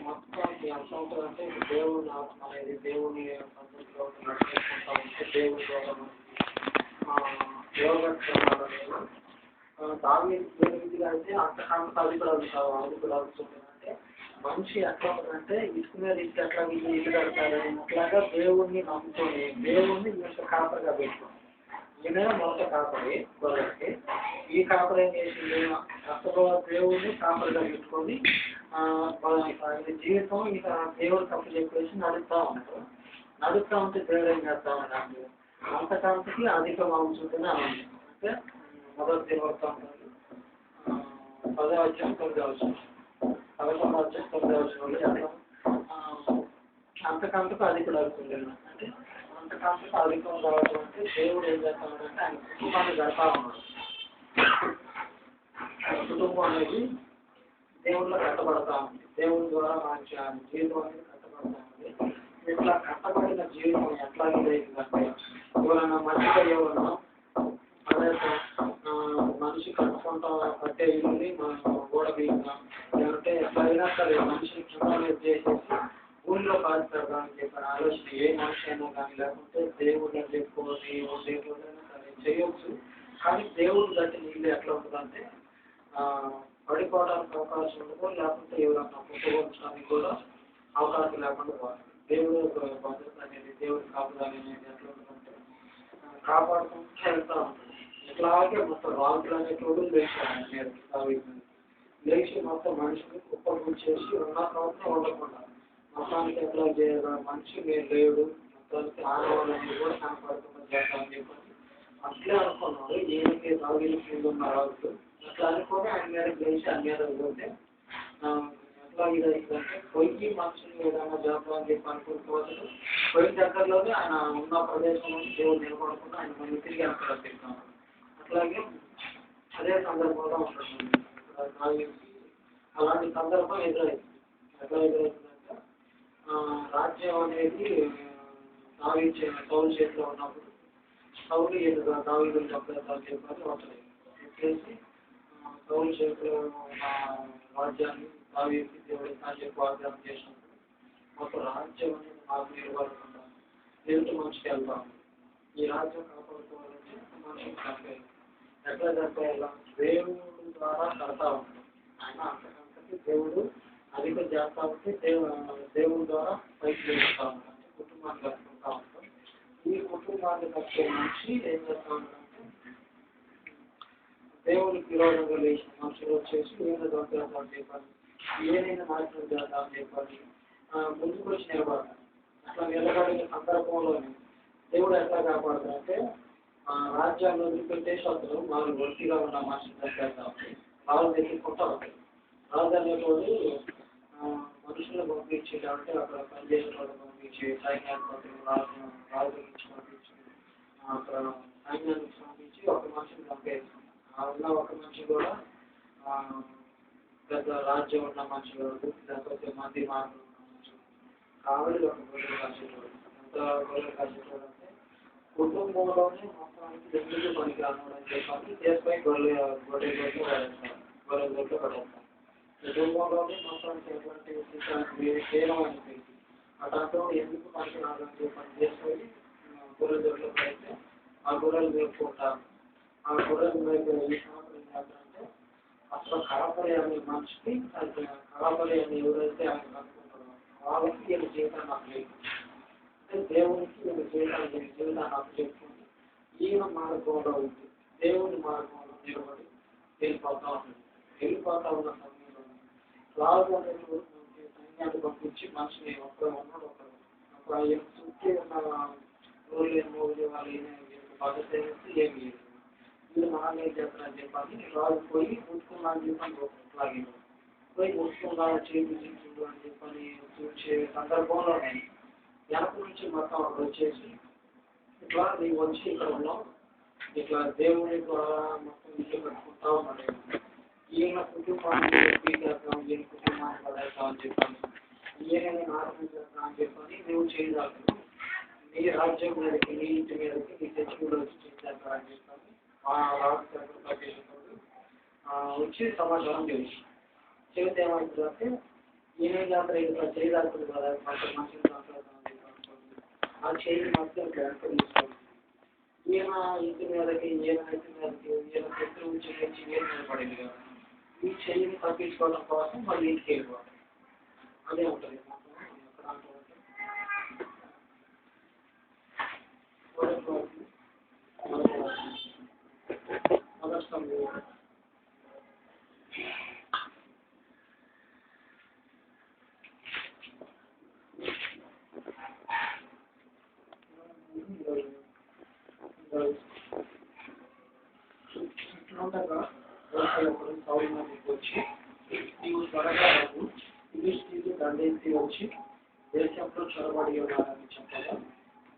మొత్తం ఎట్లా ఉంటుందంటే దేవుని ఆత్మ అనేది దేవుని పద్ధతిలో నడుచుకుంటా ఉంటే దేవుని ద్వారా యోగక్షేమాలు దావీదు ఏ రీతిగా అయితే అంతకంత అది కూడా అవుతుందంటే మనిషి ఎట్లా ఉంటుందంటే ఇసుకునే రీతికి ఎట్లా ఇల్లు కడతారని అట్లాగా దేవుణ్ణి నమ్ముకొని దేవుణ్ణి వీళ్ళకి కాపరిగా పెట్టుకోండి. ఈయన మొదట కాపరి గొర్రెలకి. ఈ కాపరి ఏం చేసింది అసలు దేవుణ్ణి కాపరిగా పెట్టుకొని జీవితం ఇక దేవుడు తప్పు చెప్పేసి నడుస్తూ ఉంటారు. నడుస్తూ ఉంటే దేవుడు ఏం చేస్తా ఉన్నాడు అంతకంతకి అధిక మాంసుంటేనే అంటే మొదటి తిరుగుతూ ఉంటుంది 10వ అధ్యాయం 9వ వచనం 11వ అధ్యాయం 9వ వచనంలో అంతకంతకు అధికుడు అవుతుంది. అంటే అంతకంతకు అధికం కావడం అంటే దేవుడు ఏం చేస్తా ఉన్నాడంటే ఆయన కుటుంబాన్ని గడపా ఉన్నాడు. కుటుంబం అనేది దేవుళ్ళలో కట్టబడతా ఉంది. దేవుని ద్వారా మంచి జీవితం అనేది కట్టబడతా ఉంది. ఇట్లా కట్టబడిన జీవితం ఎట్లాగే ఎవరైనా మంచిగా ఎవరన్నా అదే మనిషి కట్టుకుంటా కట్టే ఇల్లుని మనం గోడ బీగా లేదంటే ఎట్లయినా సరే మనిషిని కింద చేసేసి ఊళ్ళో కాల్చారు అని చెప్పిన ఆలోచన ఏ మనిషి అయినా కానీ లేకుంటే దేవుడిని చెప్పుకొని దేవుడైనా సరే చేయొచ్చు. కానీ దేవుడు కట్టిన ఇల్లు ఎట్లా ఉంటుందంటే పడిపోవడానికి అవకాశం ఉండదు, లేకుంటే ఎవరన్నా పుట్టుకోవడానికి కూడా అవకాశం లేకుండా పోవాలి. దేవుడు భద్రత అనేది దేవుడి కాపుదల అనేది ఎట్లా ఉంటుందంటే కాపాడుకుంటూ వెళ్తా ఉంటుంది. ఇట్లాగే మొత్తం రాజులు అనేటువంటి లేచారు లేచి మొత్తం మనిషిని కుప్పలు చేసి ఉన్న తర్వాత ఉండకుండా మొత్తానికి ఎట్లా చేయాలి మనిషి మీరు లేడు మొత్తానికి ఆడవాళ్ళు అనేది కూడా కనపడకుండా చేస్తామని చెప్పి అట్లే అనుకున్నాడు. ఈయనకి దావీదుకి మీద ఉన్న రాజులు అట్లా అనుకొని ఆయన మీద లేచి ఆయన మీద పోతే ఎట్లా ఇదైందంటే పొయ్యి మనుషులు ఏదైనా చేద్దామని చెప్పి అనుకుంటుకోవచ్చు. పొయ్యి దగ్గరలోనే ఆయన ఉన్న ప్రదేశంలో దేవుడు నిలబడకుండా ఆయన మళ్ళీ తిరిగి అక్కడ తింటాను. అట్లాగే అదే సందర్భంలో ఉంటుంది అలాంటి సందర్భం ఎదురైంది. ఎట్లా ఎదురైందంటే రాజ్యం అనేది సౌలు చేతిలో ఉన్నప్పుడు సౌలు ఎదురుగా దావీదుని చంపేద్దామని చెప్పని వస్తుంది. చెప్పేసి సౌలు చేతిలో ఉన్న రాజ్యాన్ని దావీదుకి దేవుడి అని చెప్పి వాగ్దానం చేసినప్పుడు ఒక రాజ్యం అనేది నాకు నిలబడుకుంటాను ఎదుటి మనిషికి వెళ్తాను. ఈ రాజ్యం కాపాడుకోవాలంటే మనిషిని చంపేయాలి. ఎట్లా చంపేయాల దేవుడి ద్వారా కడతా ఉంటాం. ఆయన అంతకంతకి దేవుడు అధిక చేస్తా ఉంటే దేవుడి ద్వారా పైకి వెళ్తా ఉంటాం. అంటే కుటుంబాన్ని కట్టుకుంటా ఉంటాం. ఈ కుటుంబాన్ని కట్టే మనిషి ఏం చేస్తా ఉంటారంటే దేవుడికి విరోధంగా లేచిన మనుషులు వచ్చేసి ఏమైనా దొంగతనం చెప్పాలి, ఏదైనా నాశనం చేద్దామని చెప్పాలి ముందుకు వచ్చి నిలబడతారు. అట్లా నిలబడిన సందర్భంలోనే దేవుడు ఎట్లా కాపాడతారంటే రాజ్యాన్ని వదిలిపెట్టేసి అతను వాళ్ళు వృత్తిగా ఉన్న మనుషులు దగ్గర రాజు దగ్గర కొట్టాలి. రాజు అనేటువంటి మనుషులను పంపించి అంటే అక్కడ పనిచేసిన వాళ్ళు పంపించి సైన్యాన్ని రాజు నుంచి పంపించి అక్కడ సైన్యానికి పంపించి ఒక మనిషిని చంపేసి ఉన్న ఒక మనిషి కూడా పెద్ద రాజ్యం ఉన్న మనుషులు లేకపోతే మంది మాటలు ఉన్న మనుషులు కావలి ఒక గొర్రెలు కాసేటోడు. ఎంత గొర్రెలు కాసేటోడు అంటే కుటుంబంలోనే మొత్తానికి ఎందుకు పనికి రానుడని చెప్పి దేశపై గొర్రెలు పడేస్తారు. కుటుంబంలోనే మొత్తానికి ఎటువంటి చేయడం అటు ఎందుకు పనికి రాదని చెప్పని దేశపై గొర్రెలు పడితే ఆ గొర్రెలు మేపుకుంటారు. ఆ గొర్రెలు మేపే ఈ సంవత్సరం ఏం చేస్తారంటే అసలు కడపలి అనే మనిషికి కడపలి అని ఎవరైతే ఆయన కనుక్కుంటారో వాళ్ళకి వీళ్ళ జీవితాన్ని నాకు లేదు. అంటే దేవునికి వీళ్ళ జీవితాన్ని నాకు చెప్పుకుంది. ఈయన మార్గంలో ఉంది దేవుని మార్గంలో నిలబడి వెళ్ళిపోతా ఉంటుంది. వెళ్ళిపోతా ఉన్న సమయంలో రాజు అనేటువంటి సైన్యాన్ని పంపించి మనిషిని ఉన్నాడు ఒక చుట్టూ ఉన్న ఊళ్ళో మూడు వాళ్ళు భద్రత ఏమి లేదు. వీళ్ళు నాన్న ఏం చేస్తారని చెప్పాలి రాజు పోయి ముట్టుకున్నా అని చెప్పని లాగే పోయి ముట్టుకున్నా చేయించిండు అని చెప్పని చూసే సందర్భంలో వెనక నుంచి మొత్తం అక్కడ వచ్చేసి ఇట్లా నీవు వచ్చి ఇక్కడ ఉన్నావు ఇట్లా దేవుని ద్వారా మొత్తం ఇల్లు కట్టుకుంటా ఉన్నాడు. ఈయన కుటుంబాన్ని చేద్దాం ఈయన కుటుంబాన్ని పడేద్దాం అని చెప్పాను ఈయన నాశనం చేద్దాం అని చెప్పని నువ్వు చేయగలరు. నీ రాజ్యం మీదకి నీ ఇంటి మీదకి నీ తెచ్చుకుని వచ్చి చేసేద్దామని చెప్పని ఆ రాజు వచ్చి సమాచారం తెలుసు. చెబితే ఏమంటుందంటే ఈయన జాతర ఇట్లా చేయగలుగుతుంది కదా మంచిగా మాట్లాడుతుంది ఆ చేయి మాత్రం బ్యాంకు తీసుకోండి. ఈయన ఇంటి మీదకి ఈయన ఇంటి మీదకి ఈయన శత్రువు చేయించి ఈయన మీద పడింది కదా ఈ చెయ్యిని తప్పించుకోవడం కోసం మళ్ళీ ఇంటికి వెళ్ళిపోవాలి. అదే ఉంటుంది ఇట్లుండగా సౌర్యానికి వచ్చి నీవు త్వరగా ఫిలిష్తీయులు దండెత్తి వచ్చి దేశంలో చొరబడి ఉన్నారని చెప్పగా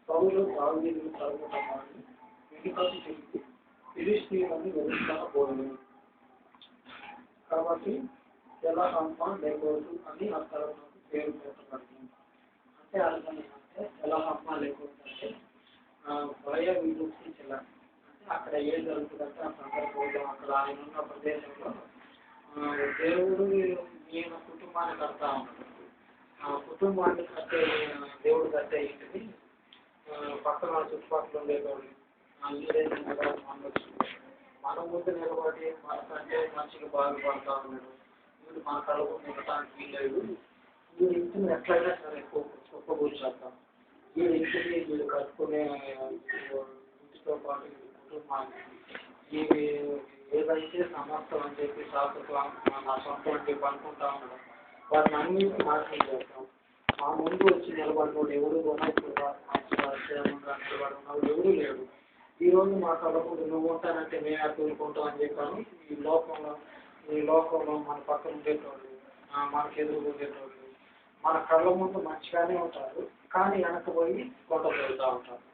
పౌలు దావీదును తరుముటమాని వెనుకకు తిరిగి ఫిలిష్తీయులని వెలుస్తానబోయాడు. కాబట్టి ఎలహమ్మ లేకోదు అని ఆ స్థలంలో పేరు పెట్టబడింది. అంటే అర్థం ఏంటంటే ఎలహమ్మ లేకోదు అంటే భయ విముక్తి చెల్ల. అంటే అక్కడ ఏం జరుగుతుందంటే ఆ సందర్భంలో అక్కడ ఆయన ఉన్న ప్రదేశంలో దేవుడు ఈయన కుటుంబాన్ని కడతా ఉన్నాడు. ఆ కుటుంబాన్ని కట్టే దేవుడు కట్టే ఇంటిని పక్కన చుట్టుపక్కల ఉండేవాళ్ళు మన ముందు నిలబడి మనకంటే మంచిగా బాగుపడతా ఉన్నాడు. వీడు మన కళకు మిగతానికి వీలేదు. వీడి ఇంటిని ఎట్లయినా సరే కుప్పకూర్చేద్దాం. వీడి ఇంటిని వీడు కట్టుకునే ఇంటితో పాటు కుటుంబాన్ని ఇవి ఏదైతే సమర్థం అని చెప్పి శాశ్వతం నా సొంతం అని చెప్పి అనుకుంటా ఉన్నాడు వాటిని అన్నింటినీ నాశనం చేస్తాం. మా ముందు వచ్చి నిలబడినోడు ఎవరు కూడా ఇప్పుడు మంచిగా క్షేమంగా నిలబడి ఉన్నాడు ఎవరు లేడు. ఈరోజు మా కళకు నువ్వు ఉంటానంటే మేము అట్టుకుంటాం అని చెప్పాను. ఈ లోకంలో మన పక్కన ఉండేటోళ్ళు మనకు ఎదురు ఉండేటోళ్ళు మన కళ్ళ ముందు మంచిగానే ఉంటారు కానీ వెనకపోయి కొండపోతూ ఉంటారు.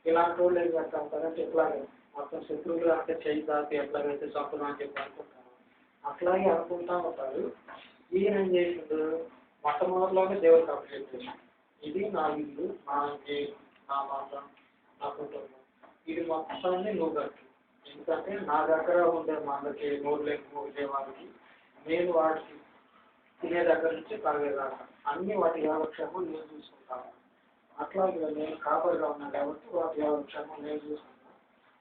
ఇలాంటి వాళ్ళు ఏం చేస్తా ఉంటారంటే ఎట్లాగే మొత్తం శత్రువులు అంటే చేయి దాటి ఎట్లాగైతే చంపుదాం అని చెప్పి అనుకుంటారు. అట్లాగే అనుకుంటా ఉంటారు. ఈయన ఏం చేసిండు మొట్టమొదటిలోనే దేవుడికి అప్డేట్ చేసిండు. ఇది నా ఇల్లు నా నా మాట నా కుటుంబం ఇది మొత్తాన్ని నువ్వు కట్టు. ఎందుకంటే నా దగ్గర ఉండే మనకి ఉండే వాళ్ళకి నేను వాటికి తినే దగ్గర నుంచి తాగేదాకా అన్ని వాటి యోగక్షేమం నేను చూసుకుంటాను. అట్లాగే నేను కాపరిగా ఉన్నాను కాబట్టి వాటి యోగక్షేమం నేను చూసుకుంటాను.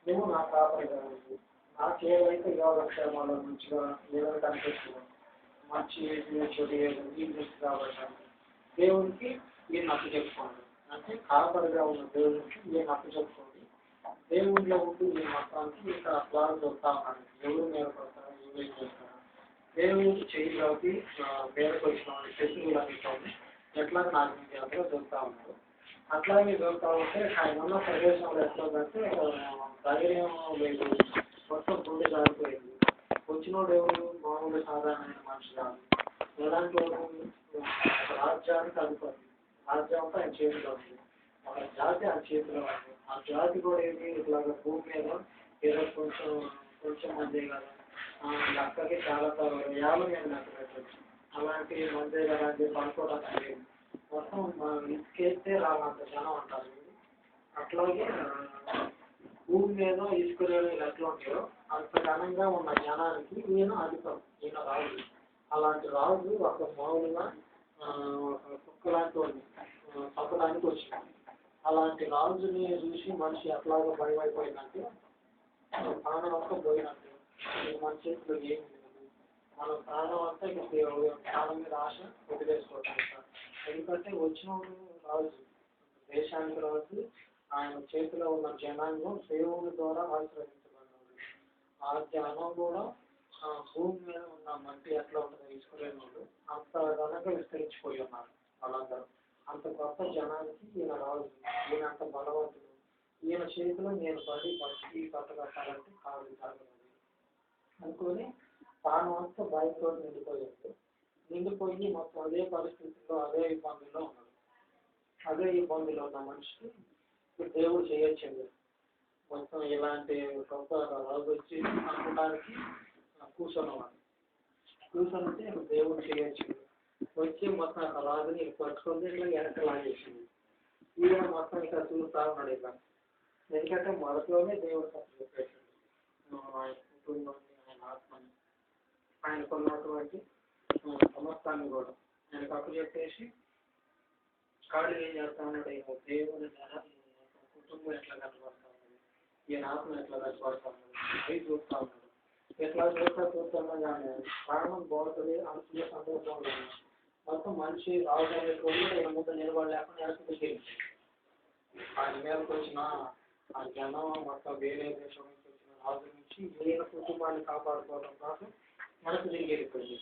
నువ్వు నా కాపరిగా ఉంది. నాకేవైతే యోగక్షేమాల మంచిగా ఏదైతే అనిపిస్తుందో మంచి చెడు ఈ దృష్టి కాబట్టి దేవునికి ఈయన అప్పు చెప్పుకోండి. అంటే కాపరిగా ఉన్న దేవునికి ఈయన అప్పు చెప్పుకోండి. దేవుళ్ళో ఉండి ఈ మొత్తానికి ఇక్కడ అట్లా చెప్తా ఉన్నాడు. ఎవరు మేరపడతారు ఏమేం చేస్తారు దేవుడికి చేయలోకి మేరకు వచ్చిన శత్రువులు అన్నింటి ఎట్లాగ నాశనం చేయాలో చెప్తా ఉన్నాడు. అట్లాగే చెప్తా ఉంటే ఆయన ఉన్న ప్రదేశంలో ఎట్లా అంటే ధైర్యం లేదు. మొత్తం గుండె జారిపోయింది. వచ్చినోడు ఎవరు మామూలు సాధారణమైన మనిషి కాదు. ఎలాంటి రాజ్యానికి అధిపతి రాజ్యం అంతా ఆయన చేతిలో ఉంది. ఒక జాతి ఆ చేతిలో ఉంది. ఆ జాతి కూడా ఏంటి ఇట్లాగ భూమి మీద ఏదో కొంచెం మందే కదా లెక్కకి చాలా 50 నేను లెక్క పెట్టచ్చు. అలాంటి మందే కదా అని చెప్పి అనుకోవడానికి మొత్తం ఇసుకేస్తే రాలంత జనం అంటారు. అట్లాగే భూమి మీద ఇసుకరేణి ఎట్లా ఉంటాయో అంత ఘనంగా ఉన్న జనానికి ఈయన అధిపతి ఈయన రాజు. అలాంటి రాజు ఒక మామూలుగా కుక్క లాంటి వాడిని చంపడానికి వచ్చింది. అలాంటి రాజుని చూసి మనిషి ఎట్లాగో భయమైపోయిందంటే ప్రాణం అంతా పోయినట్టు. మన చేతిలో ఏమి లేదు. మన ప్రాణం అంతా ఇక ప్రాణం మీద ఆశ వదిలేసుకోవచ్చు. ఎందుకంటే వచ్చినప్పుడు రాజు దేశానికి రాజు ఆయన చేతిలో ఉన్న జనాంగం దేవుని ద్వారా ఆశీర్వదించబడినాడు. ఆ జనం కూడా భూమి మీద ఉన్న మట్టి ఎట్లా ఉంటుందో తీసుకునే అంత ఘనంగా విస్తరించిపోయి ఉన్నారు. వాళ్ళందరూ అంత గొప్ప జనానికి ఈయన రాజు. ఈయన అంత బలవంతుడు. ఈయన చేతిలో నేను పడి బట్టి కట్టగట్టాలంటే కాదు జరగదు అనుకొని తాను అంతా భయంతో నిండిపోయి మొత్తం అదే పరిస్థితుల్లో అదే ఇబ్బందుల్లో ఉన్నాడు. అదే ఇబ్బందులో ఉన్న మనిషికి ఇప్పుడు దేవుడు చేయొచ్చండి. మొత్తం ఇలాంటి గొప్ప రాజు వచ్చి అనుకోవడానికి కూర్చొని ఇప్పుడు దేవుడు చేయొచ్చు. వచ్చి మొత్తం ఆ రాజుని పట్టుకొని ఇట్లా వెనక లాగేసింది. ఈయన మొత్తం ఇక్కడ చూస్తా ఉన్నాడు. ఇట్లా ఎందుకంటే మొదట్లోనే దేవుడు చెప్పేసాడు ఆయన కుటుంబాన్ని ఆయన ఆత్మని ఆయనకున్నటువంటి సమస్తాన్ని కూడా ఆయనకు అప్పు చెప్పేసి కాళ్ళు ఏం చేస్తా ఉన్నాడు, దేవుని కుటుంబం ఎట్లా కనపడతా ఉన్నది, ఈయన ఆత్మ ఎట్లా కనపడతా ఉన్నది అవి చూస్తూ ఉన్నాడు. ఎట్లా చూస్తున్నా కానీ ప్రాణం బాగుంటుంది అనుకునే సందర్భంలో మొత్తం మనిషి రాజు అనేటువంటి ఈయన ముందు నిలబడలేకుండా వెనక్కి ఆయన మీదకి వచ్చిన ఆ జనం మొత్తం వేరే దేశం నుంచి వచ్చిన రాజు నుంచి ఈయన కుటుంబాన్ని కాపాడుకోవడం కోసం వెనక్కి తిరిగి వెళ్ళిపోయింది.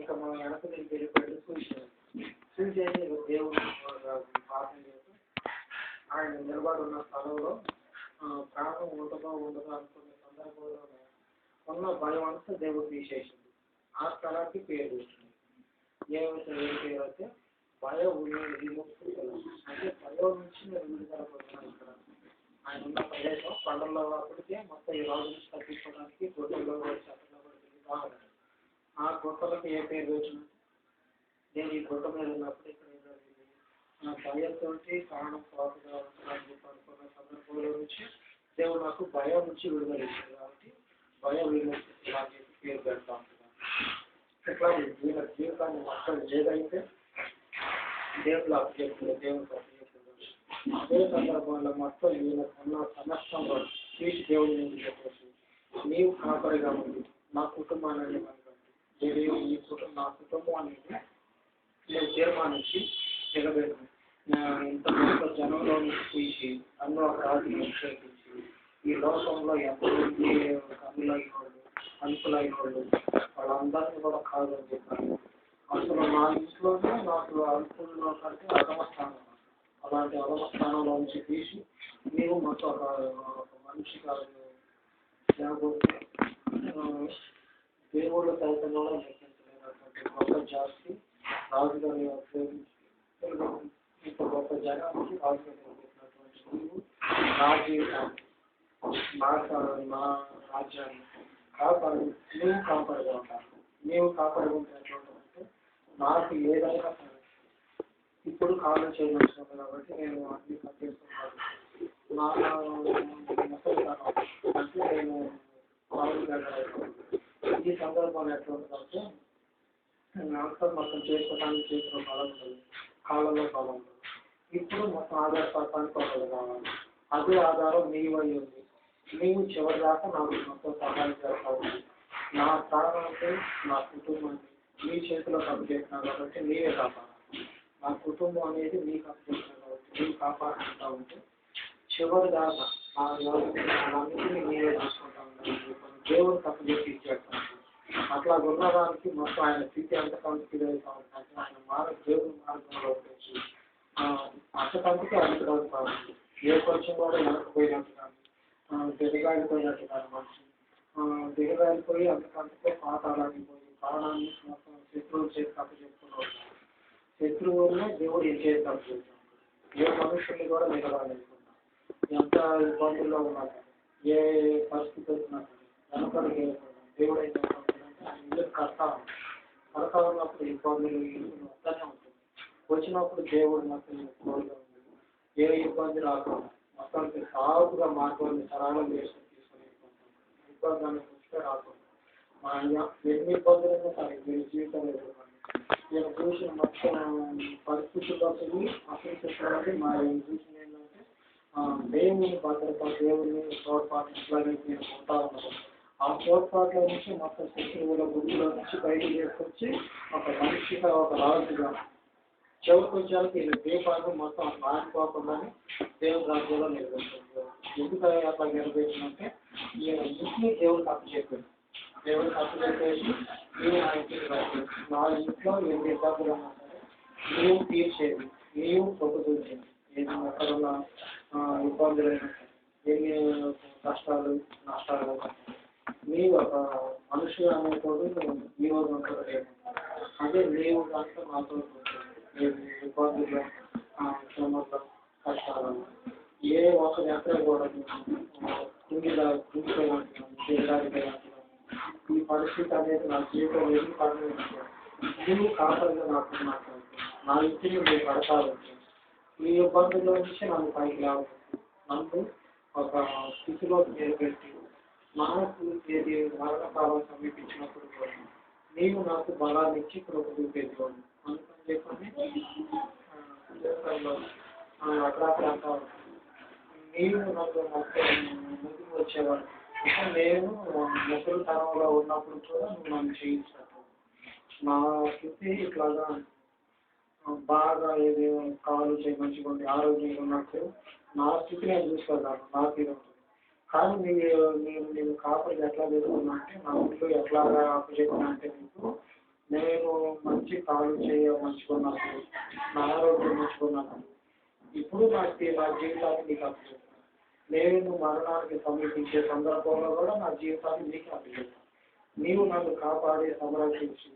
ఇంకా మనం వెనక్కి తిరిగి వెళ్ళిపోయింది చూసేసి దేవుడు ప్రార్థన చేస్తూ ఆయన నిలబడి ఉన్న స్థలంలో ప్రాణం ఉండదో అనుకునే సందర్భంలోనే ఉన్న భయం అంతా దేవుడు తీసేసింది. ఆ స్థలానికి పేరు వచ్చింది. ఏం పేరు అయితే భయం విముక్తి, అంటే భయం నుంచి నేను విడుదల పొందుతున్నాను. ఇక్కడ ఆయన ఉన్న ప్రదేశం కొండల్లో అప్పటికే మొత్తం ఈ రోజు నుంచి తప్పించుకోవడానికి గుట్టల్లో చెత్తలో కూడా తిరుగుతూ ఉన్నాడు. ఆ గుట్టలకు ఏ పేరు వచ్చింది, నేను ఈ గుట్ట మీద ఉన్నప్పుడు ఇక్కడ ఏం జరిగింది, భయంతో ప్రాణం పాటుగా ఉంటుందని చెప్పి అనుకున్న సందర్భంలో నుంచి దేవుడు నాకు భయం నుంచి విడుదల ఇచ్చాడు. కాబట్టి భయం విముక్తి అని చెప్పి పేరు పెడతా ఉంటున్నాను. ఇట్లా జీవితాన్ని మొత్తం ఏదైతే దేవుడు అప్పచెప్తుంది, దేవుడికి అప్పచెప్తుంది, అదే సందర్భంలో మొత్తం ఈయన ఉన్న సమస్తంలో తీసి దేవుడి నుంచి చెప్పేసి నీవు కాపరిగా ఉంది నా కుటుంబాన్ని నా కుటుంబం అనేది నేను తీర్మానించి నిలబెట్టు, ఇంత గొప్ప జనంలో నుంచి తీసి అన్నో ఒక రాజుని అభిషేకించి ఈ లోకంలో ఎంతమంది కన్నులైన వాళ్ళు అనుకులైన వాళ్ళు వాళ్ళందరినీ కూడా కాదని చెప్పాను. అసలు నా ఇంట్లోనే నాకు అనుకూలంలో కంటే అధమ స్థానం, అలాంటి అధమ స్థానంలో నుంచి తీసి నీవు మొత్తం ఒక మనిషి కాదు దేవుళ్ళ సైతంలో లెక్కించలేనటువంటి గొప్ప జాతి రాజుగారి ఉపయోగించి ఇంత గొప్ప జనానికి రాజుగారి ఉపయోగించినటువంటి నీవు నా జీవితాన్ని నా రాజ్యాన్ని నువ్వు కాపాడుగా ఉంటాను. నీవు కాపాడుకుంటున్నటువంటి నాకు ఏదైనా ఇప్పుడు కాలం చేయవలసింది కాబట్టి నేను అన్ని పనిచేస్తున్నాను. నా అంటే నేను ఈ సందర్భంలో ఎట్లా ఉంటుందంటే అంతా మొత్తం చేసుకోవడానికి చేసిన బలం ఉంటుంది, కాలంలో బలం ఉంటుంది. ఇప్పుడు మొత్తం ఆధారపడటానికి ఒకటి కావాలి. అదే ఆధారం నీవై ఉంది. నీవు చివరి దాకా నాకు మొత్తం సహాయం చేస్తావు. నా ప్రాణానికి నా కుటుంబాన్ని నీ చేతిలో అప్పచెప్పినా కాబట్టి నీవే కాపాడాలి. నా కుటుంబం అనేది నీకు అప్పచెప్పినా కాబట్టి నీవు కాపాడుకుంటా ఉంటే చివరి దాకా అన్నింటినీ నీవే చూసుకుంటా ఉన్నాను. దేవుడికి అప్పచెప్పి ఇచ్చేస్తాను. అట్లా ఉన్నదానికి మొత్తం ఆయన స్థితి అంతకంతకి అవుతా ఉంటుంది. ఆయన దేవుడి మార్గంలో వచ్చి అంతకంతకి అంతకాదు కాదు. ఏ కొంచెం కూడా వెనకపోయినట్టు కానీ దిగగాడిపోయినట్టు కానీ మనిషి దిగగాడిపోయి అంతకంతకే పాతాళానికి పోయి ప్రాణాన్ని మొత్తం శత్రువులు చేసి తప్పు చెప్పుకున్నాడు. శత్రువులనే దేవుడు ఏం చేసి తప్పు చేస్తాడు. ఏ మనుషుల్ని కూడా నిలబడలేకుండా ఎంత ఇబ్బందుల్లో ఉన్నా కానీ ఏ పరిస్థితి వచ్చినా కానీ వెనకడికి దేవుడు అయితే ఆయన కడతా ఉన్నప్పుడు ఇబ్బందులు వస్తూనే ఉంటుంది. వచ్చినప్పుడు దేవుడు మొత్తం తోడుగా ఉంది. ఏ ఇబ్బంది రాకుండా మొత్తానికి సాగుగా మార్గాన్ని సరళం చేసుకుని తీసుకుని ఇబ్బంది చూస్తే రాకుండా మా ఎన్ని ఇబ్బందులైనా సరే మీరు జీవితంలో ఎదుర్కోండి. నేను చూసిన మొత్తం పరిస్థితుల్లో అసలు మా చూసిన ఏంటంటే దేవుని భద్రత, దేవుని తోడ్పాటు ఇట్లాగైతే నేను ఉంటా ఉన్నాను. ఆ తోడ్పాట్ల నుంచి మొత్తం శత్రువుల గుడిలో నుంచి బయటకు చేసుకొచ్చి ఒక మనిషిగా ఒక రాజుగా చివరికి వచ్చేందుకు వీళ్ళ దీపాలు మొత్తం మారిపోకుండానే దేవుని రాజ్యంలో నిలబెట్టారు. ఎందుకు అట్లా నిలబెట్టినంటే ఈయన ఇంటిని దేవుడికి అప్పచెప్పాడు. దేవుడికి అప్పచెప్పేసి నీవు నా ఇంటికి రాదు, నా ఇంట్లో ఎన్ని ఇబ్బందులు ఉన్నా సరే నీవు తీర్చేది, నీవు పొద్దుచేది, ఎక్కడున్న ఇబ్బందులైనా సరే ఎన్ని కష్టాలు నష్టాలు నీవు ఒక మనుషులు అనేటోడు ఈ రోజు ఉంటాడు లేదు. అదే నీవు దాంట్లో నాతో ఇబ్బందులు శ్రమలు కష్టాలు ఏ ఒక్కరు ఎక్కడ కూడా కుంగిపోయినట్టుగా ఈ పరిస్థితి అనేది నా జీవితంలో ఎన్ని పనులు నువ్వు కాపాడుగా నాకు మాట్లాడుతున్నాను. నా ఇంటిని నువ్వు కడతావు. ఈ ఇబ్బందుల్లో నుంచి నన్ను పైకి లావు, నన్ను ఒక స్థితిలో నిలబెట్టి నాకు ఏది మరణకాలం సమీపించినప్పుడు కూడా నీవు నాకు బలాన్ని ఇచ్చి కృప చూపేది. లేకపోతే అక్కడ అంటా నీవు నాకు ముందుకు వచ్చేవాడు. నేను ముసలితనంలో ఉన్నప్పుడు కూడా నువ్వు నన్ను చేయించావు. నా స్థితి ఇట్లాగా బాగా ఏది కాలు చేయి మంచిగా ఉంది, ఆరోగ్యంగా ఉన్నప్పుడు నా స్థితి నేను చూసుకోగలను, నాకు ఇది ఉంటుంది. కానీ నేను కాపరి ఎట్లా చేసుకున్నా అంటే నా ఇంట్లో ఎట్లాగా అప్పచెప్పినా అంటే నేను మంచి కాలు చేయ మంచుకున్నప్పుడు, నా ఆరోగ్యం మంచుకున్నప్పుడు ఇప్పుడు నా జీవితాన్ని నీకు అప్పచెప్తాను. నేను మరణానికి సమీపించే సందర్భంలో కూడా నా జీవితాన్ని నీకు అప్పచెప్తాను. నీవు నన్ను కాపాడి సంరక్షించి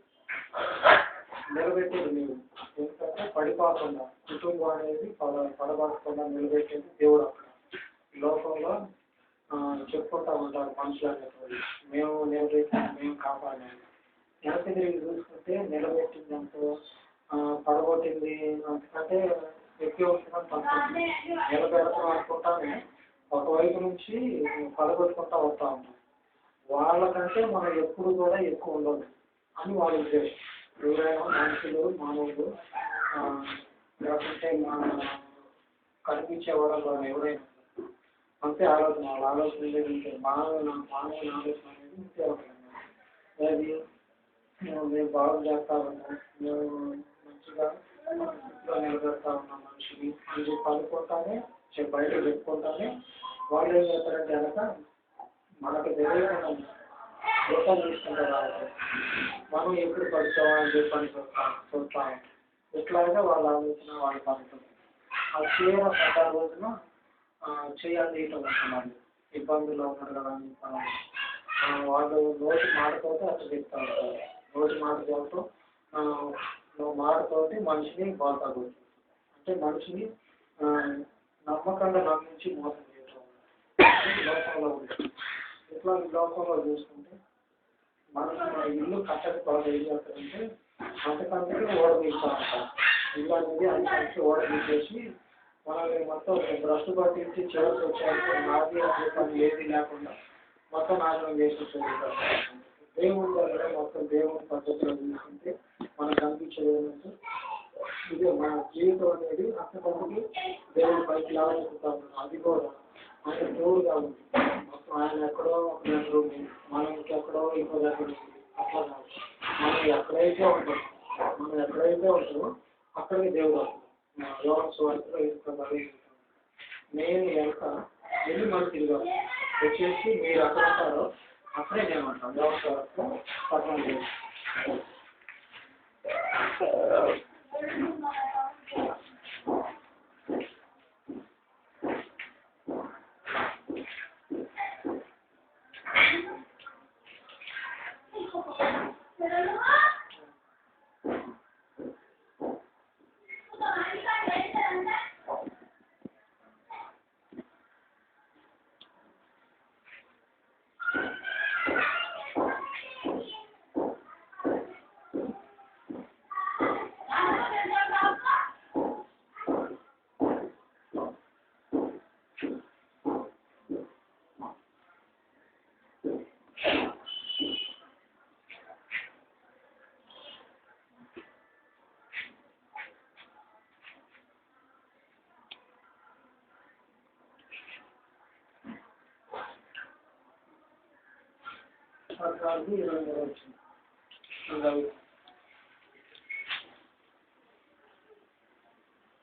నిలబెట్టేది నీవు. ఎందుకంటే పడిపోకుండా కుటుంబం అనేది పడబడకుండా నిలబెట్టేది దేవుడు. అక్కడ లోకంలో చెప్పుకుంటా ఉంటారు మనుషులు అనేటువంటి మేము నిలబెట్టాము, మేము కాపాడాము. వెనక తిరిగి చూసుకుంటే నిలబెట్టింది ఎంతో, పడగొట్టింది అంతకంటే ఎక్కువ వస్తుందని నిలబెడతాం అనుకుంటానే ఒకవైపు నుంచి పడగొట్టుకుంటా వస్తూ ఉంటాం. వాళ్ళకంటే మనం ఎప్పుడు కూడా ఎక్కువ ఉండదు అని వాళ్ళ ఉద్దేశం. ఎవరైనా మనుషులు మానవులు లేకుంటే కనిపించే వాళ్ళలో ఎవరైనా అంతే ఆలోచన, వాళ్ళ ఆలోచన ఏంటంటే మానవుల ఆలోచన అనేది ఇంతే ఉంటుంది. అది మేము బాగు చేస్తా ఉన్నాం, మేము మంచిగా ఇంట్లో నిలబెడతా ఉన్నాం మనిషిని అని చెప్పి అనుకుంటానే బయట చెప్పుకుంటానే వాళ్ళు ఏం చేస్తారంటే కనుక మనకు తెలియకుండా లోకాలు తీసుకుంటారు. మనం ఎప్పుడు పడుతామా అని చెప్పని చూస్తాం. ఎట్లాగా వాళ్ళ ఆలోచన వాళ్ళ పడుతుంది. ఆ చీర పడ్డ రోజున చేయాలి ఉంటున్నారు, ఇబ్బందుల్లో ఉన్నారు కదా అని వాళ్ళు నోటి మాటతోటి అట్లా చెప్తా ఉంటారు. నోటి మాటతో మాటతోటి మనిషిని బాధపడుతుంది. అంటే మనిషిని నమ్మకంగా నమ్మించి మోసం చేయటం లోకంలో ఉంటుంది. ఇట్లా లోకంలో చూసుకుంటే మన ఇల్లు కట్టకపోతే ఏం చేస్తారంటే అంతకంతకి ఓడదీస్తూ ఉంటారు. ఇల్లు అనేది అంతకంటే ఓడదీసేసి మనల్ని మొత్తం బ్రష్ పట్టించి చివరికి వచ్చాక నాది అనే పని ఏది లేకుండా మొత్తం నాశనం చేసి చదువుతారు. దేవుడు దగ్గర మొత్తం దేవుడి పద్ధతిలో చూసుకుంటే మనకు అనిపించేది ఏంటంటే ఇదే మన జీవితం అనేది అంతకంతకి దేవుడి పైకి లాగలుగుతాం. అది కూడా ఆయన దేవుడుగా ఉంటుంది. మొత్తం ఆయన ఎక్కడో ఒక దగ్గర ఉంది, మనం ఇంకెక్కడో ఇంకో దగ్గర ఉంది. అట్లా కాదు, మనం ఎక్కడైతే ఉంటామో అక్కడికి దేవుడు వస్తుంది. యోగం స్వార్థలో ఇస్తున్నారు. నేను వెనక వెళ్ళి మనం తిరిగాం వచ్చేసి మీరు అక్కడ ఉంటారో అక్కడే నేను అంటాను. యోగం స్వార్థలో పట్టణం చేసి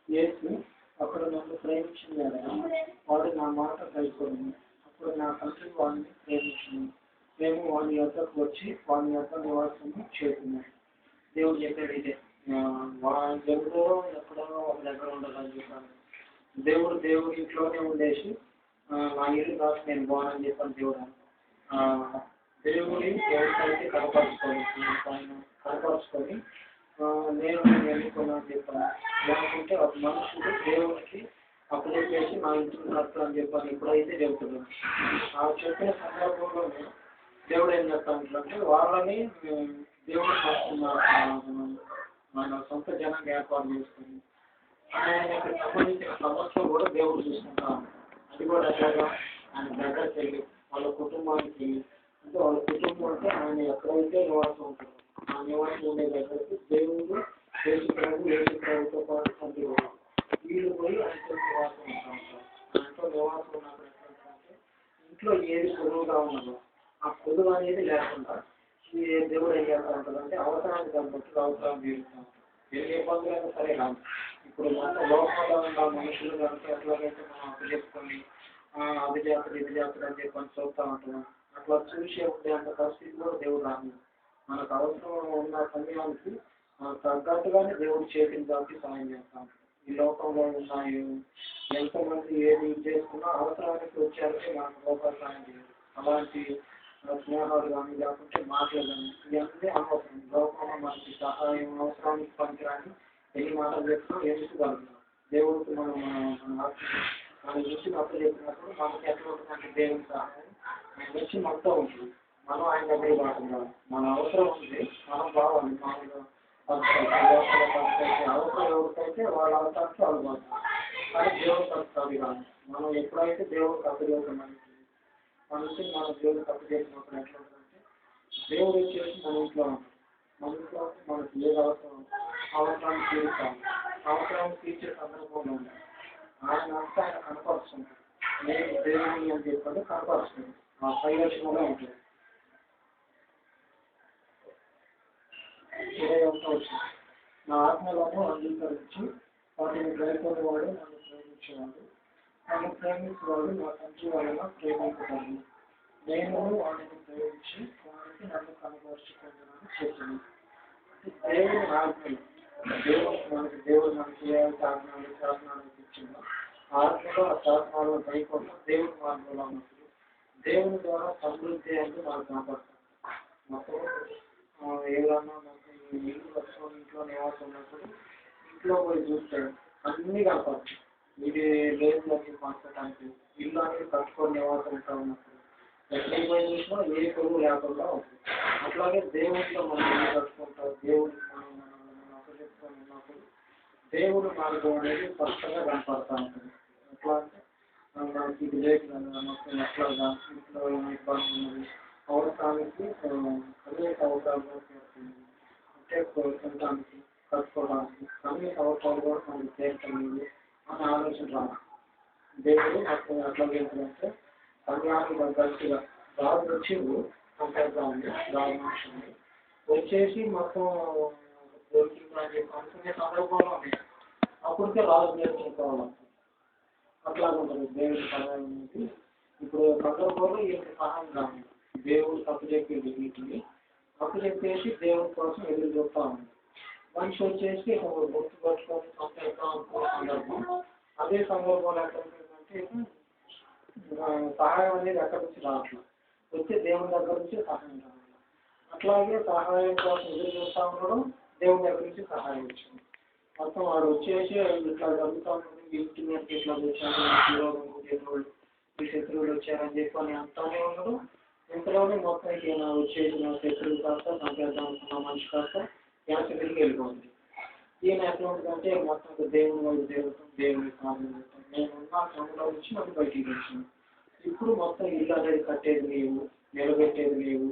యేసు అక్కడ నన్ను ప్రేమించింది వాడు నా మాట కైకొని అప్పుడు నా తండ్రి వాడిని ప్రేమించింది. మేము వాడి యొక్కకు వచ్చి వాడి యొక్క నివాసం చేస్తున్నాం. దేవుడు చెప్పాడు ఇదే, వాడి ఎప్పుడో ఎక్కడో ఒక దగ్గర ఉండాలని చెప్పాను. దేవుడు ఇంట్లోనే ఉండేసి నా ఇల్లు కాదు నేను బాగున్నాను చెప్పాను. దేవుడికైతే కనపరుచుకొని నేను ఎన్నుకున్నాను చెప్పాను. లేకుంటే ఒక మనుషులు దేవుడికి అప్పచెప్పేసి నా ఇంటికి నడుపుతా అని చెప్పాను. ఇప్పుడైతే చెబుతున్నాను. ఆ చెప్పిన సందర్భంలోనే దేవుడు ఏం చేస్తానంటే వాళ్ళని దేవుడు మన సొంత జనాన్ని ఏర్పాటు చేసుకుని ఆయనకి సంబంధించిన సమస్యలు కూడా దేవుడు చూసుకుంటాను. అది కూడా ఎట్లాగా ఆయన దగ్గరికి వెళ్ళి వాళ్ళ కుటుంబానికి వెళ్ళి, అంటే వాళ్ళ కుటుంబం అంటే ఆయన ఎక్కడైతే నివాసం ఉంటారు ఆ నివాసం ఉండే దగ్గరికి దేవుడు యేసు ప్రభుతో పాటు తండ్రి కూడా వీళ్ళు పోయి ఆయనతో నివాసం ఉంటా ఉంటారు. ఆయనతో నివాసం ఉన్నప్పుడు ఎట్లుంటుందంటే ఇంట్లో ఏది పొదువుగా ఉన్నదో ఆ పొదువు అనేది లేకుండా ఈ దేవుడు ఏం చేస్తూ ఉంటుందంటే అవసరానికి తగ్గట్టు అవసరం తీరుస్తూ ఉంటారు. ఎన్ని ఇబ్బందులైనా సరే కాదు. ఇప్పుడు మొత్తం లోకంలో ఉన్న మనుషులు కనుక ఎట్లాగైతే మనం అప్పచెప్పుకొని అది చేస్తాడు ఇది చేస్తాడు అని చెప్పని చూస్తూ ఉంటాం. అట్లా చూసే ఉండే అంత పరిస్థితిలో దేవుడు రాదు. మనకు అవసరం ఉన్న సమయానికి తగ్గట్టుగానే దేవుడు చేతిని దాటి సాయం చేస్తాం. ఈ లోకంలో ఉన్న ఎంతమంది ఏది చేసుకున్నా అవసరానికి వచ్చారంటే మనకు లోకాలు సాయం చేయదు. అలాంటి స్నేహాలు కానీ లేకుంటే మాటలు కానీ ఇవన్నీ అనవసరం. లోకంలో మనకి సహాయం అవసరానికి పనికిరాని ఎన్ని మాటలు చెప్పినా ఎందుకు కలుగుతాం. దేవుడికి మనం మన గురించి అప్పు చెప్పినప్పుడు మనకి ఎట్లా ఉంటుందంటే దేవుని సహాయం ఆయన గురించి మనతో ఉంటుంది. మనం ఆయన దగ్గర కాకుండా మన అవసరం ఉంది మనం బావాలి మామూలుగా అవసరం ఎవరికైతే వాళ్ళ అవసరానికి వాళ్ళు పడతారు. కానీ దేవుడు పడుతుంది కాదు. మనం ఎప్పుడైతే దేవుడికి అప్పచెప్తాం మనకి మన దేవుడికి అప్పచెప్పినప్పుడు ఎట్లా ఉంటుందంటే దేవుడు వచ్చేసి మన ఇంట్లో ఉంటాం. మన ఇంట్లో మనకి ఏది అవసరం అవసరాన్ని తీరుస్తాం. అవసరాన్ని తీర్చే సందర్భంలో ఉంటాం. ఆయన అంతా ఆయన కనపరుస్తుంది. నేను దేవుని అని చెప్పండి కనపరుస్తుంది. ఆ పరిరక్షణలో ఉంటుంది. వచ్చింది నా ఆత్మలను అంగీకరించి వాటిని గైకొనేవాడు నన్ను ప్రేమించేవాడు. నన్ను ప్రేమించేవాడు నా తండ్రి వలన ప్రేమించబడి నేను వాడిని ప్రేమించి వారికి నన్ను కనపరుచుకుంటున్నాను చెప్పింది. దేవుని ఆజ్ఞలు దేవుడు మనకి ఏ ఆజ్ఞలు శాసనాలు ఇచ్చిందో ఆత్మలో ఆ శాసనాలను గైకొన్న దేవుని మార్గంలో ఉన్నప్పుడు దేవుని ద్వారా సమృద్ధి అంటే మనకు కనపడుతుంది. మొత్తం ఏదన్నా ఇల్లు కట్టుకొని ఇంట్లో నివాసం ఉన్నప్పుడు ఇంట్లో పోయి చూస్తే అన్నీ కనపడుతుంది. ఇది లేదు అని మార్చడానికి ఇల్లు అనేది కట్టుకొని నివాసం ఉంటా ఉన్నప్పుడు ఎక్కడికి పోయి చూసినా ఏ కొడుకు లేకుండా ఉంటుంది. అట్లాగే దేవుడితో మనం ఇల్లు కట్టుకుంటాం. దేవుడికి మనం అప్పచెప్పుకొని ఉన్నప్పుడు దేవుడు మార్గం అనేది స్పష్టంగా కనపడతా ఉంటుంది. ఎట్లా అంటే మనకి ఇది లేదు మొత్తం ఎట్లాగా ఇంట్లో ఇబ్బంది ఉన్నది అవసరానికి అనేక అవసరాలు అంటే తినడానికి కట్టుకోవడానికి అనేక అవసరాలు కూడా మనకి చేరుతుంది అని ఆలోచన రాదు. దేవుడు మొత్తం ఎట్లా చేస్తుందంటే సమయానికి తగ్గట్టుగా రాజు వచ్చింది సంపేద్దామని రాజు మనుషుల్ని వచ్చేసి మొత్తం దొరికిందని చెప్పి అనుకునే సందర్భంలో అప్పటికే రాజు నేర్చుకోవాలి. అట్లాగే ఉంటుంది దేవుడి సహాయం అనేది. ఇప్పుడు సందర్భంలో ఈయనకి సహాయం కావాలి. దేవుడు తప్పు చెప్పింది వీటిని అప్పు చెప్పేసి దేవుడి కోసం ఎదురు చూస్తూ ఉంది. మనిషి వచ్చేసి గుర్తు పట్టుకొని సంపేద్దాం అనుకునే సందర్భం అదే సందర్భంలో ఎక్కడంటే సహాయం అనేది ఎక్కడి నుంచి రావట్లేదు. వచ్చే దేవుని దగ్గర నుంచి సహాయం రావాలి. అట్లాగే సహాయం కోసం ఎదురు చూస్తూ ఉండడం దేవుని దగ్గర నుంచి సహాయం వచ్చింది. మొత్తం వాడు వచ్చేసి ఇట్లా జరుగుతూ ఉంటుంది. ఇంటి మీదకి ఇట్లా వచ్చారు ఈ శత్రువులు వచ్చారని చెప్పని అంతానే ఉండడం. ఇంతలోనే మొత్తం ఈయన వచ్చేసిన శత్రువులు కాస్త సంపేద్దాం అనుకున్న మనిషి కాస్త యాత్రికులకి వెళ్ళిపోతుంది. ఈయన ఎట్లా ఉంటుందంటే మొత్తం దేవుని వైపు దేవుని సాధన నేనున్న క్రమంలో నుంచి నాకు బయటికి వచ్చింది. ఇప్పుడు మొత్తం ఇల్లు అనేది కట్టేది లేవు, నిలబెట్టేది లేవు.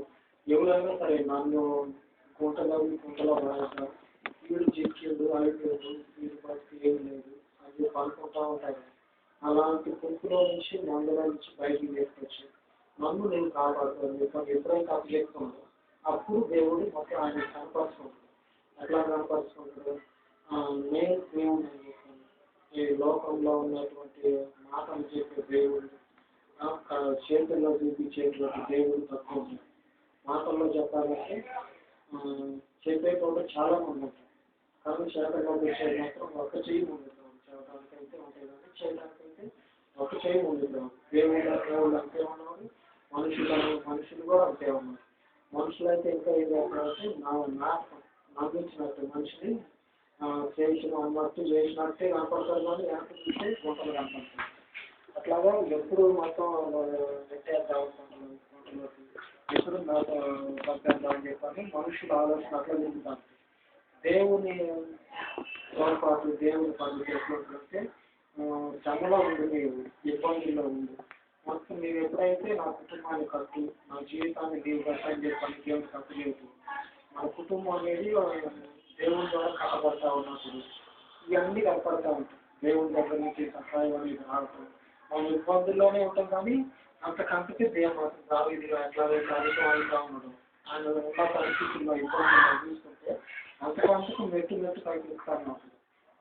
ఎవరైనా సరే నన్ను కుంటలో పడేస్తారు, వీడు చిక్కిండు అయిపోయాడు, వీడి పరిస్థితి ఏమి లేదు అని చెప్పి అనుకుంటూ ఉంటారు. అలాంటి కుంపులో నుంచి మందులో నుంచి బయటికి తీసుకొచ్చి నన్ను నేను కాపాడుతాను చెప్పి ఎప్పుడైతే అప్పు చెప్తుందో అప్పుడు దేవుడు మొత్తం ఆయన కనపరుచుకుంటాడు. ఎట్లా కనపరుచుకుంటాడు? నేను దేవుడు అని చెప్పాను. ఈ లోకంలో ఉన్నటువంటి మాటలు చెప్పే దేవుడు చేతుల్లో చూపించేటువంటి దేవుడు తక్కువ ఉంది. మాటల్లో చెప్పాలంటే చెప్పేటప్పుడు చాలా మంది ఉంటారు. కానీ చేతల్లో వచ్చేది మాత్రం ఒక్క చెయ్యి ముందుతాం. చెప్పడానికైతే ఉంటాయి కానీ చేయడానికైతే ఒక్క చెయ్యి ముందుతాం. దేవుడు అంతే ఉన్నవాడు, మనుషులు కూడా అంతే ఉన్నారు. మనుషులు అయితే ఇంకా ఏం చేస్తారంటే నమ్మించినట్టు మనిషిని అన్నట్టు చేసినట్టే కనపడతారు కానీ వెనక చూస్తే గుంటలు కనపడతారు. అట్లాగా ఎప్పుడు మొత్తం నెట్టేద్దాం గుంటలోకి ఎప్పుడు పంపేద్దామని చెప్పని మనుషుల ఆలోచన అట్లా జరుగుతారు. దేవుని తోడ్పాటు దేవుని పద్ధతి ఎట్లుంటుందంటే శ్రమలో ఉంది, నీవు ఇబ్బందుల్లో ఉంది. మొత్తం మీరు ఎప్పుడైతే నా కుటుంబాన్ని కట్టు, నా జీవితాన్ని నీవు కట్టని చెప్పని దేవుని కట్టు లేదు. మన కుటుంబం అనేది దేవుని ద్వారా కట్టబడతా ఉన్నప్పుడు ఇవన్నీ కనపడతా ఉంటాయి. దేవుని దగ్గర నుంచి సహాయం అనేది రావటం మనం ఇబ్బందుల్లోనే ఉంటాం, కానీ అంతకంతకే దేవుడు మాత్రం దావీదుగా ఎట్లా అధికమవుతా ఉన్నాడు. ఆయన ఉన్న పరిస్థితుల్లో ఇబ్బందుల్లో చూసుకుంటే అంతకంతకు మెట్టు మెట్టు పైకి ఇస్తాను.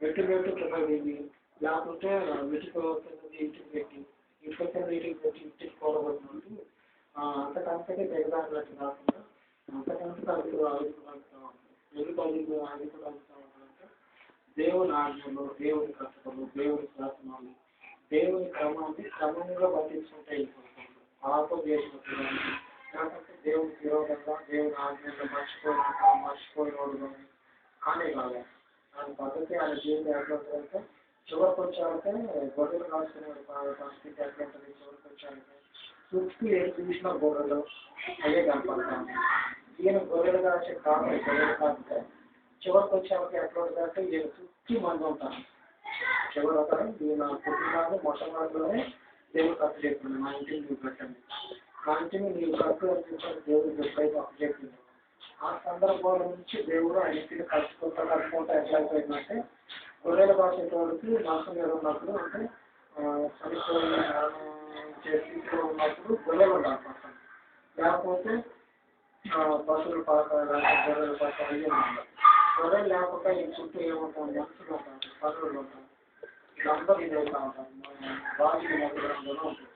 మెట్టు మెట్టు కింద దిగి లేకుంటే మెట్టుకు కింద ఇంటికి పెట్టి ఇంటికి కింద ఇంటికి పెట్టి ఇంటికి కూడబడినట్టు అంతకంతకే దిగదారినట్టు కాకుండా అంతకంతకు అధికమవుతా ఉంటాం. ఎందుకు అధికమవుతా ఉంటారంటే దేవుని ఆజ్ఞలు, దేవుని కష్టలు, దేవుని శాసనాలు, దేవుని క్రమాన్ని క్రమంగా పట్టించుకుంటే అయిపోతుంది. పాపం చేసినప్పుడు లేకపోతే దేవుని విరోధంగా దేవుని ఆజ్ఞలు మర్చిపోయినోడు కానీ కాదు. దాని పద్ధతి ఆయన జీవితం ఎట్లా ఉంటుందంటే చివరికి వచ్చాక గొర్రెలు రాసుకునే పరిస్థితి ఎట్లా ఉంటుంది. చివరికి వచ్చాక చుట్టూ ఏది చూసిన గొర్రెలు అయ్యే కనపడతాను. ఈయన గొర్రెలు కాసే కావాలి, గొర్రెలు కాస్తే చివరికి వచ్చాక ఎట్లా ఉంటుందంటే ఈయన చుట్టూ మంది ఉంటాను. చివరి ఒక ఈయన కుటుంబాన్ని మొట్టమొదటిలోనే దేవుడు ఖర్చు చెప్పింది. మా ఇంటిని నువ్వు పెట్టండి, మా ఇంటిని నీవు ఖర్చు అనిపించాలి దేవుడికి ఎప్పుడైతే అప్పు చెప్పింది. ఆ సందర్భాల నుంచి దేవుడు ఆ ఇంటిని కట్టుకుంటా ఎట్లయిపోయిందంటే గొర్రెలు కాసేటోడికి మాసం మీద ఉన్నప్పుడు అంటే చనిపోయి స్థితిలో ఉన్నప్పుడు గొర్రెలు ఉండాలి పక్కన, లేకపోతే పశువులు పాక గొర్రెల పాక అయ్యి ఉండాలి. గొర్రెలు లేకుండా ఈ చుట్టూ ఏముంటాం, మనుషులు ఉంటారు, పనులు ఉంటారు, వీళ్ళందరూ ఇది అవుతా ఉంటారు. రాజుల మధ్యలో ఉంటుంది.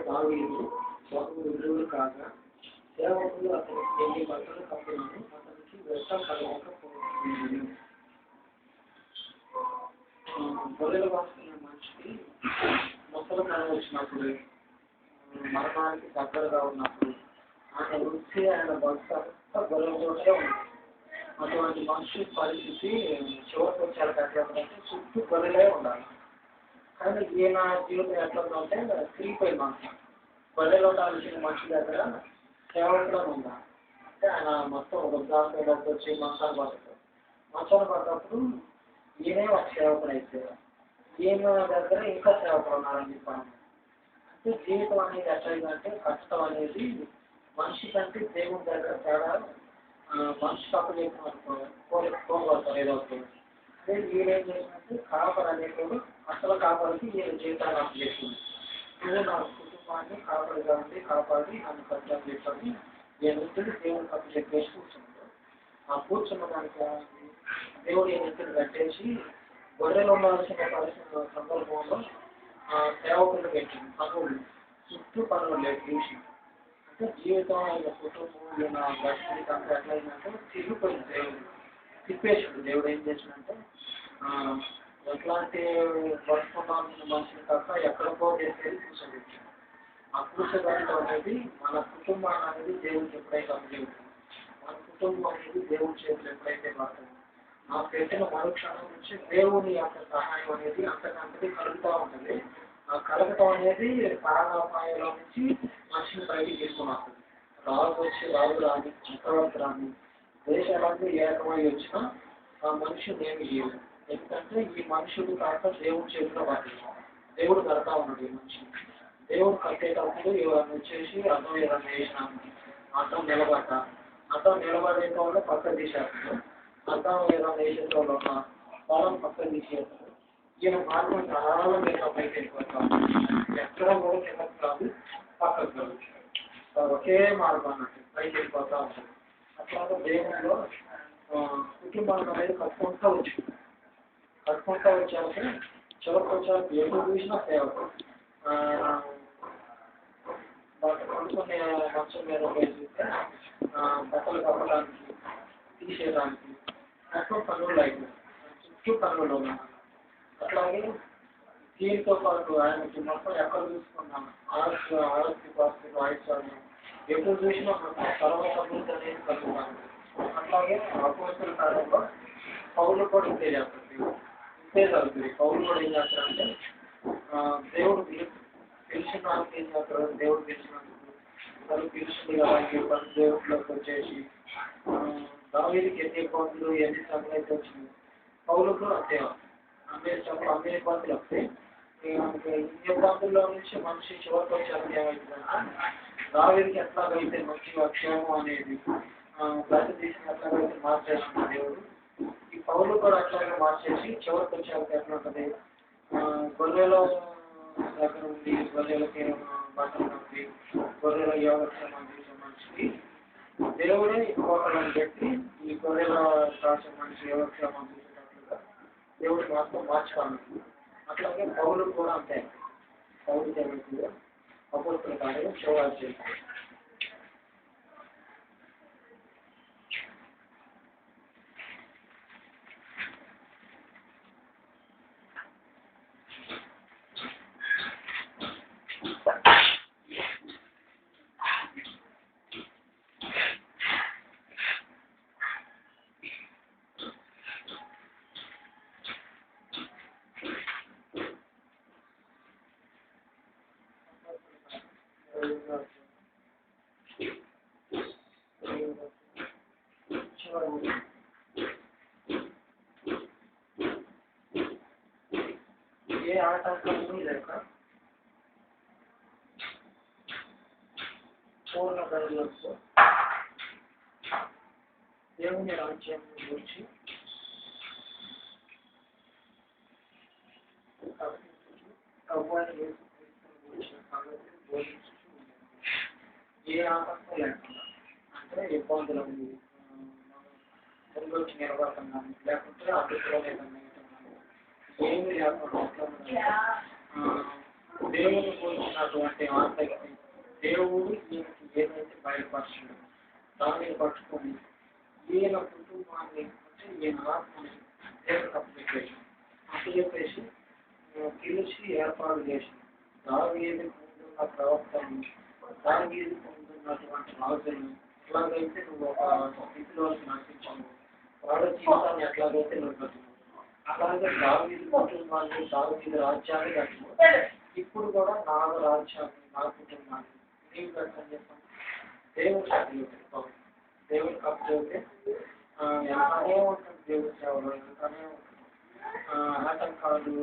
దావీదు బహువిధుడు కాగా సేవకులు అతనికి ఎన్ని బట్టలు కప్పినాను అతనికి వెంట కలగకపోతుంది. గొర్రెలు కాస్తున్న మనిషికి మొక్కలు వచ్చినప్పుడు మరణానికి దగ్గరగా ఉన్నప్పుడు ఆయన వృత్తి ఆయన భక్త అంతా గొర్రెలతోటే ఉంది. అటువంటి మనిషి పరిస్థితి చివరికి వచ్చాక ఎట్లా ఉందంటే చుట్టూ గొర్రెలే ఉండాలి. కానీ ఈయన జీవితం ఎట్లా ఉందంటే తిరిగిపోయింది. మనసు గొర్రెలో ఉండాల్సిన మనిషి దగ్గర సేవకులను ఉండాలి. అంటే ఆయన మొత్తం వృద్ధాంతంలోకి వచ్చి మంచాన్ని పడుతుంది. మంచాన్ని పడ్డప్పుడు ఈయనే ఒక సేవకుడు అయిపోయారు. ఈయన దగ్గర ఇంకా సేవకులు ఉన్నారని చెప్పాను. అంటే జీవితం అనేది ఎట్లయిందంటే కష్టం అనేది మనిషి కంటే దేవుని దగ్గర తేడా. మనిషి తప్పు చేసినట్టు పోగొడతారు ఏదో ఒకటి. అదే ఈయనేం చేసినట్టు కాపర్ అనేటోడు అసలు కాపాడికి ఈయన జీవితాన్ని అప్పు చేస్తుంది. నువ్వు నా కుటుంబాన్ని కాపాడుగా ఉండి కాపాడి నన్ను కష్టం చెప్పని ఈయన దేవుని తప్పు చెప్పేసి కూర్చున్నాడు. ఆ కూర్చున్న దానికి దేవుడు ఈయన కట్టేసి గొర్రెలు ఉండాల్సిన పరిస్థితి సందర్భంలో సేవకులు పెట్టింది. పనులు చుట్టూ పనులు లేదు చూసి. అంటే జీవితం ఆయన కుటుంబం ఈయన పరిస్థితి అంతా ఎట్లయిందంటే తిరిగిపోయింది. దేవుడు తిప్పేసాడు. దేవుడు ఏం చేసిందంటే ఎట్లాంటి బతుకున్నాల్సిన మనిషిని కాక ఎక్కడికో చేసేది కూర్చోబెట్టాడు. ఆ కూర్చోబెట్టడం అనేది మన కుటుంబాన్ని అనేది దేవుడికి ఎప్పుడైతే అప్పచెబుతుంది, మన కుటుంబం అనేది దేవుడి చేతులు ఎప్పుడైతే పడుతుంది, ఆ పెట్టిన మరుక్షణం నుంచి దేవుని యొక్క సహాయం అనేది అంతకంతకి కలుగుతూ ఉంటుంది. ఆ కలగటం అనేది ప్రాణాపాయంలో నుంచి మనిషిని బయటికి తీసుకుని వస్తుంది. రాజు వచ్చి రాజు రాని చక్రవర్తి రాని దేశాలన్నీ ఏకమై వచ్చినా ఆ మనుషులు ఏమి చేయలేదు. ఎందుకంటే ఈ మనుషులు కాక దేవుడి చేతిలో పడుతుంది. దేవుడు కడతా ఉన్నాడు ఈ మనిషి. దేవుడు కట్టేటప్పుడు ఇవన్నీ వచ్చేసి అర్థం ఏదన్నా వేసినాము, అర్థం నిలబడ్డ, అర్థం నిలబడేట వల్ల పక్క తీసేస్తాడు. అర్థం ఏదన్నా వేసేటోళ్ళు ఒక పొలం పక్క తీసేస్తాడు. ఈయన మార్గం చాలా మీద పైకి వెళ్ళిపోతాం. ఎక్కడ కూడా కిందకు కాదు, పక్కకు కాదు, ఒకే మార్గం అన్నట్టు పైకి వెళ్ళిపోతా ఉంటుంది. అట్లాగే దేవునిలో కుటుంబాన్ని అనేది కట్టుకుంటూ వచ్చింది. కట్టుకుంటూ వచ్చాక చివరికి వచ్చాక ఎప్పుడు చూసినా సేవకుడు కొనుక్కునే మంచం మీద చూస్తే బట్టలు కప్పడానికి తీసేయడానికి అట్లా పనులు అయిపోయి చుట్టూ పనులు ఉన్నాయి. అట్లాగే దీనితో పాటు ఆయనకి మొత్తం ఎక్కడ చూసుకున్నాను ఆస్తి పాస్తులు ఆయుష్యాలు ఎప్పుడు చూసినా మొత్తం సర్వసమృద్ధి అనేది కలుగుతాను. అట్లాగే అపోస్తల కాలంలో పౌలు కూడా ఇంతే చేస్తారు. ఇంతే జరుగుతుంది. పౌలు కూడా ఏం చేస్తారంటే దేవుడు పిలిచిన వాళ్ళకి ఏం చేస్తారు, దేవుడు పిలిచినందుకు వాళ్ళు పిలిచింది కదా అని చెప్పి దేవుడిలోకి వచ్చేసి దావీదుకి ఎన్ని ఇబ్బందులు ఎన్ని శ్రమలు అయితే వచ్చింది, పౌలు కూడా అంతే. అన్ని ఇబ్బందులు వస్తాయి. ఇన్ని ఇబ్బందుల్లో నుంచి మనిషి చివరికి వచ్చారని ఏమవుతుందంటే దావీదుకి ఎట్లాగైతే మంచి క్షేమం అనేది ప్రతిదీసిన ఎట్లాగైతే మార్చేసిన దేవుడు, ఈ పౌలు కూడా అట్లాగే మార్చేసి చివరికి వచ్చాక ఎట్లా ఉంటుంది, గొర్రెల దగ్గర ఉండి గొర్రెలకి బట్టలు ఉంది, గొర్రెల యోగక్షేమం చేసే మనిషికి దేవుడే కోటలను పెట్టి ఈ గొర్రెల రాసే మనిషి యోగక్షేమం చేసేటట్లుగా దేవుడు మాత్రం మార్చుకోవాలి. అట్లాగే పౌలు కూడా అంతే. పౌలు ఏమవుతుందో అపోస్తల కార్యం శివాలు చేస్తారు. ఏ ఆటంకము లేక పూర్ణ గడువులతో దేవుని రాజ్యం గురించి ఏ ఆటంకం లేకుండా, అంటే ఇబ్బందులు ముందొచ్చి నిలబడుతున్నాను లేకుంటే అడ్డులో ఏమి లేకుండా దేవుని కూర్చున్నటువంటి ఆసక్తి, దేవుడు ఈయనకి ఏదైతే బయటపరచడు దానిని పట్టుకొని ఈయన కుటుంబాన్ని అంటే ఈయన ఆత్మని దేవుడికి అప్పచెప్పేసి పిలిచి ఏర్పాటు చేసి దావీదుకు ముందున్న ప్రవక్తని, దావీదుకు ముందున్నటువంటి రాజులను ఎట్లాగైతే నువ్వు ఒక స్థితిలోకి నడిపించావు, వాళ్ళ జీవితాన్ని ఎట్లాగైతే నువ్వు అలాగే దావీదు కుటుంబాన్ని దావీదు రాజ్యాన్ని కట్టిన ఇప్పుడు కూడా నా రాజ్యాన్ని నా కుటుంబాన్ని నీవు కట్టని చెప్పండి. దేవుడికి అప్పచెప్పావు. దేవుడికి అప్పచెప్తే ఎంతనే ఉంటుంది దేవుడి సేవలో, ఎంతనే ఉంటుంది. ఆటంకాలు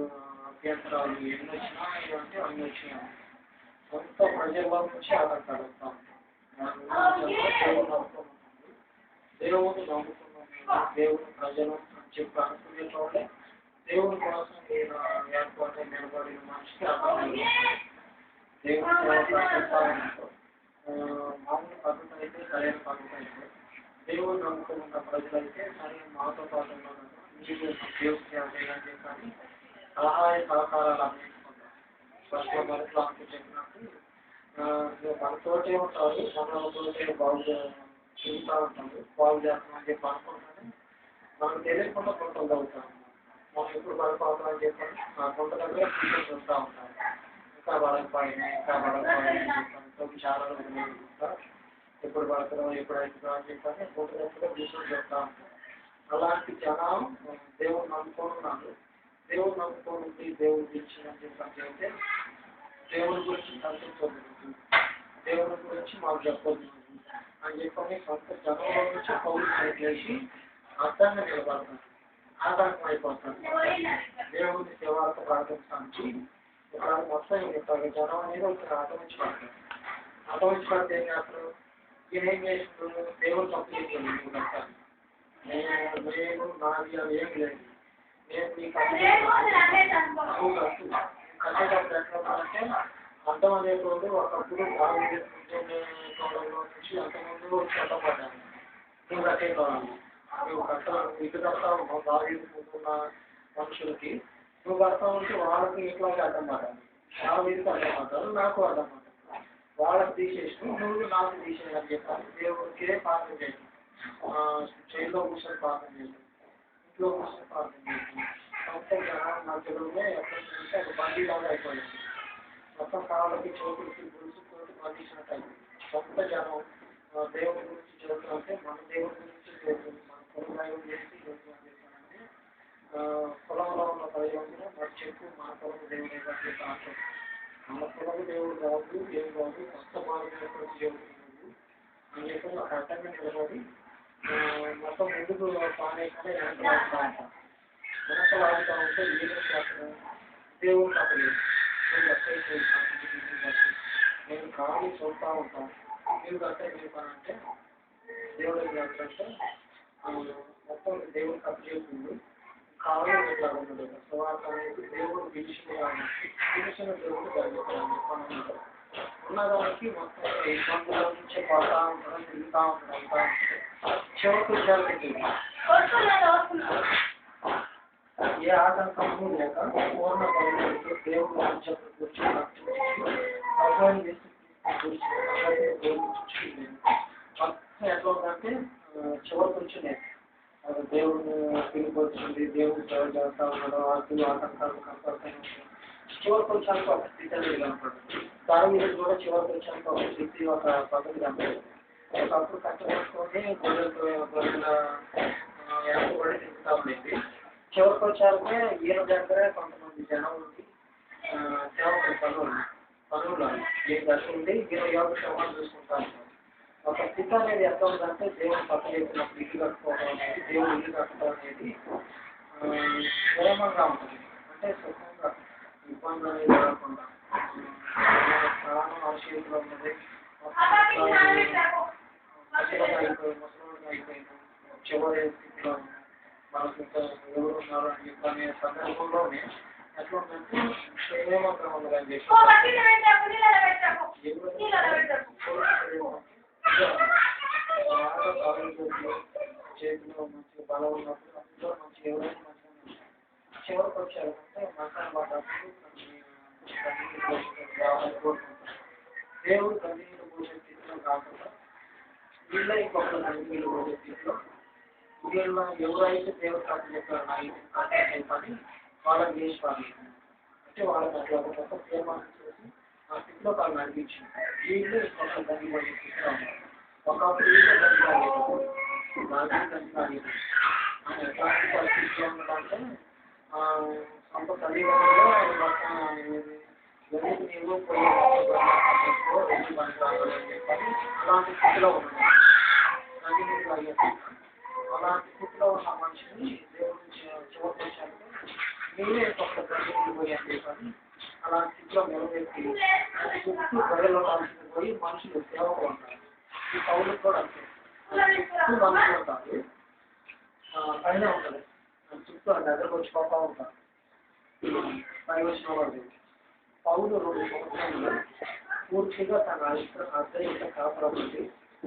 అభ్యంతరాలు ఎన్ని వచ్చినా అంటే అన్ని వచ్చినాయి. సొంత ప్రజల నుంచి ఆటంకాలు వస్తూ ఉంటాయి. దేవుడు నమ్ముకుంటుంది, దేవుడు నమ్ముకున్నాను, దేవుడు ప్రజలు అని చెప్పి అనుకునే చోటే దేవుడి కోసం నేను ఏర్పాటు నిలబడిన మనిషికి అర్థం దేవుడి మామూలు పద్ధతి అయితే సరైన పద్ధతి అయితే, దేవుడు నమ్ముకున్న ప్రజలైతే సరైన మాతో పాటు మీకు దేవుడు సేవ చేయాలని చెప్పని సహాయ సహకారాలు అందించుకుంటారు. ఫస్ట్ మొదట్లో అంటూ చెప్పినట్టు మనతోటే ఉంటారు, మనతోటే తిరుగుతూ ఉంటారు, బాగు చేస్తామని చెప్పి అనుకుంటాను. మనం తెలియకుండా కొంత అవుతాం. మనం ఎప్పుడు పడిపోతామని చెప్పని ఆ కొంత దగ్గర కూర్చొని చూస్తూ ఉంటాం. ఇంకా పడకపోయినా ఇంకా పడకపోయినా చాలా రోజులు చూస్తారు, ఎప్పుడు పడతారో ఎప్పుడు అవుతుందో అని చెప్పని కొంత దగ్గర కూర్చొని చూస్తూ ఉంటాం. అలాంటి జనం దేవుడు నమ్ముకోనున్నారు. దేవుడు నమ్ముకోనుంది దేవుడు గురించి చెప్పని చెప్తే దేవుడి గురించి సంతోషించదు, దేవుడి గురించి మాకు చెప్పొద్దు అని చెప్పని కొంత జనంలో నుంచి పౌరులు చేసి అర్థంగా నిలబడతారు, ఆటంకం అయిపోతారు. దేవుడిని సేవార్త ప్రార్థించడానికి ఇక్కడ మొత్తం జనం అనేది ఒక ఆటమించబడతారు. ఆటమించబడితే ఏం చేస్తారు, ఈయన ఏం చేస్తున్నారు, దేవుడు తప్పు చేయాలి, నువ్వు కట్టాలి, నేను నాది అది ఏం లేదు, నేను నీకు నువ్వు కట్టు. కట్టేటప్పుడు ఎట్లా అంటే అర్థం అనేటువంటి ఒకప్పుడు బాగా తోడలో నుంచి అంతకుముందు కట్టబడ్డాను, నువ్వు కట్టేకోవాలి, నువ్వు ఇటు కడతావు బాగా మనుషులకి, నువ్వు కడతా ఉంటే వాళ్ళకి ఇట్లాగే అర్థం పడాలి, వాళ్ళ మీదకి అర్థం పడతారు, నాకు అర్థం పడతారు, వాళ్ళకి తీసేసి నువ్వు నాకు తీసేయాలని చెప్పాలి. దేవుడికే ప్రార్థన చేయాలి, చైల్లో కూర్చొని ప్రార్థన చేయాలి, ఇంట్లో కూర్చొని ప్రార్థన చేయాలి. మొత్తం జనాలు నా తెలుగులో ఎక్కడికి ఒక బందీలాగా అయిపోయింది. మొత్తం కాళ్ళకి చేతులకి గురుసు తోటి బంధించినట్టు అయిపోయింది. మొత్తం జనం దేవుడి గురించి చదువుతుంటే మన దేవుడి గురించి చదువుతుంది మన పొలం చేసి చదువుతుంటే పొలంలో ఉన్న ప్రజలందరూ మన చెప్పు మన పొలం దేవుడు ఏదంటే మన పొలం దేవుడు కాదు ఏం కాదు కొత్త మార్గం దేవుడు అని చెప్పి ఒక అడ్డంగా నిలబడి మొత్తం ముందుకు పానేకుండా వెనకలాడుతూ ఉంటాం వెనకలాడుతూ ఉంటే ఏదో చేస్తాను దేవుడు తప్పలేదు నేను కావాలి చూస్తూ ఉంటాను మీరు కట్టే మీ పని అంటే దేవుడు ఏం చేస్తారంటే మొత్తం దేవుడు కప్పు చేస్తుంది కావాలి ఇట్లా ఉండదు సువార్త అనేది దేవుడు పిలిచిన దేవుడు జరుగుతాడు ఉన్నదానికి మొత్తం ఇబ్బందుల నుంచే పోతా ఉంటాం తిరుగుతూ ఉంటాం అంతా చివరికి వచ్చారు ఏ ఆటంకము లేక పూర్ణ పనులు దేవుడు రాజ్యాన్ని కూర్చొని మొత్తం ఎట్లా ఉందంటే చివరికి వచ్చినాయి దేవుడిని పిలిపొచ్చింది దేవుడు సేవ చేస్తా ఉన్నాడు ఆర్థిక ఆటంకాలు కనపడతాయి చివరికి వచ్చాక ఒక స్థితి అనేది కనపడుతుంది దాని కూడా చివరికి వచ్చాక ఒక స్థితి ఒక పద్ధతి కనపడుతుంది ఒకప్పుడు కష్టపడుకొని గొర్రెల వెనకబడి తిరుగుతూ ఉండేది చివరికి వచ్చాకే ఈయన దగ్గర కొంతమంది జనం ఉంది సేవకులు పనులు ఏ దశ ఉండి ఈయన యోగ క్షేమాలు చూసుకుంటా ఉంటారు ఒక స్థితి అనేది ఎట్లా ఉందంటే దేవుడు పక్క చేసినప్పుడు ఇల్లు కట్టుకోవడం అనేది దేవుడు ఇల్లు కట్టడం అనేది ప్రేమంగా ఉంటుంది అంటే సుఖంగా ఇబ్బంది అనేది రాకుండా ప్రాణం ఆశీర్లో ఉన్నది ముసలిగా అయిపోయింది చివరి స్థితిలో మనకు ఎవరు ఉన్నారు అని చెప్పనే సందర్భంలోనే ఎట్లా ఉందంటే ప్రేమంగా ఉండదని చెప్పి చేతిలో మంచి బలం ఉన్నప్పుడు అందులో మంచి ఎవరైనా మంచిగా చివరికి వచ్చారంటే మంచాన్ని పడ్డప్పుడు రావాలని కోరుకుంటారు దేవుడు కన్నీళ్ళు పోసే స్థితిలో కాకుండా వీళ్ళ ఇంకొక కన్నీళ్ళు పోసే స్థితిలో వీళ్ళ ఎవరైతే దేవుడు కథ చెప్పారు నా ఇంటికి పని వాళ్ళని చేసి వాళ్ళు అంటే వాళ్ళకి అట్లా ఒక తీర్మానం చేసి ఆ స్థితిలో వాళ్ళు నడిపించింది వీళ్ళు ఇంకొక కన్నీ పోసే స్థితిలో ఉన్నారు ఒకప్పుడు వీళ్ళే కనిపించాలి నాకే కనిపించాలి ఆయన ఎట్లాంటి పరిస్థితిలో ఉన్నదంటే సొంత తల్లిదండ్రులు ఎందుకు నీవు పోయి చెప్పని అలాంటి స్థితిలో ఉన్నాడు అలాంటి స్థితిలో ఉన్న మనిషిని దేవుడు చివరికి వచ్చాక మీరే కొత్త తల్లిదండ్రులు పోయి అని చెప్పని అలాంటి స్థితిలో నిలబెట్టి చుట్టూ ప్రజల్లో పోయి మనుషులు సేవకు ఉంటారు ఈ పౌరులకు కూడా అంతే చుట్టూ మనుషులు ఉంటారు పైన ఉంటుంది చుట్టూ దగ్గరకు వచ్చి పోతా ఉంటారు పై వచ్చిన వాళ్ళు పౌరులు 2 సంవత్సరాలు పూర్తిగా తన అర్థం కాపాడబడి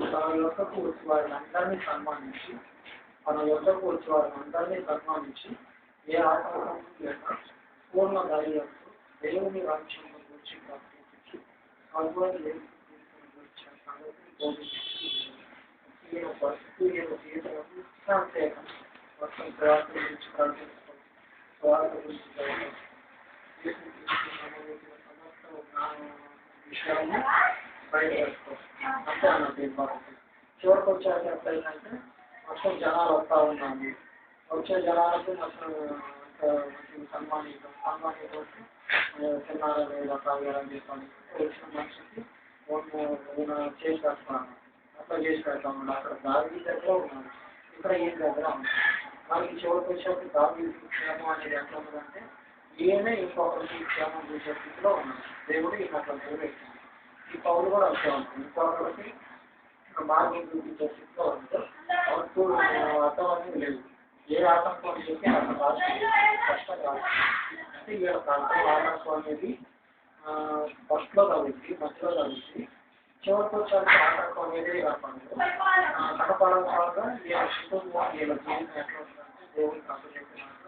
తన యొక్కకు వచ్చి వారిని అందరినీ సన్మానించి ఏ ఆటంకం లేక పూర్ణ ధైర్యంతో దేవుని రాజ్యంలో గురించి ప్రకటించి అనుభవం ఈయన పరిస్థితి ఈయన జీవితానికి శాంతేకం మొత్తం ప్రార్థన గురించి ప్రార్థించుకోవాలి స్వార్థ గురించి సంబంధించిన సమస్త విషయాన్ని బయటపెట్టుకోవాలి అంతే అన్నది బాగుంది చివరికి వచ్చాక ఎట్లయిందంటే మొత్తం జనాలు వస్తూ ఉన్నాము వచ్చే జనాలకు మొత్తం సన్మానితో తిన్నారా లేదా తాగారని చెప్పని వచ్చిన మనిషికి చేసి పెడతాను అట్లా చేసి పెడతాము అక్కడ దారి దగ్గర ఉన్నాను ఇక్కడ ఏం దగ్గర ఉన్నాను మనకి చివరికి వచ్చేప్పుడు దారి క్షేమం అనేది ఎట్లా ఉన్నదంటే ఈయనే ఇంకొకరికి క్షేమం చేసే స్థితిలో ఉన్నాడు దేవుడు ఈయన అట్లా నిలబెట్టింది ఈ పౌరులు కూడా వచ్చే ఉంటుంది ఇంకొకరికి మార్గం చూపించే స్థితిలో ఉంటే అవకు అర్థం అనేది లేదు ఏ ఆటంకం అని చెప్పి అక్కడ కష్టం కాదు అంటే ఇక్కడ ప్రాంతం ఆటంకం అనేది ఫస్ట్లో తగ్గుద్ది మధ్యలో తగ్గుద్ది చివరికి వచ్చాక ఆటంకం అనేది కనపడడం వల్ల వీళ్ళ కుటుంబం వీళ్ళ జీవితం ఎట్లా ఉంటుందంటే దేవుడికి కథ చెప్పినాక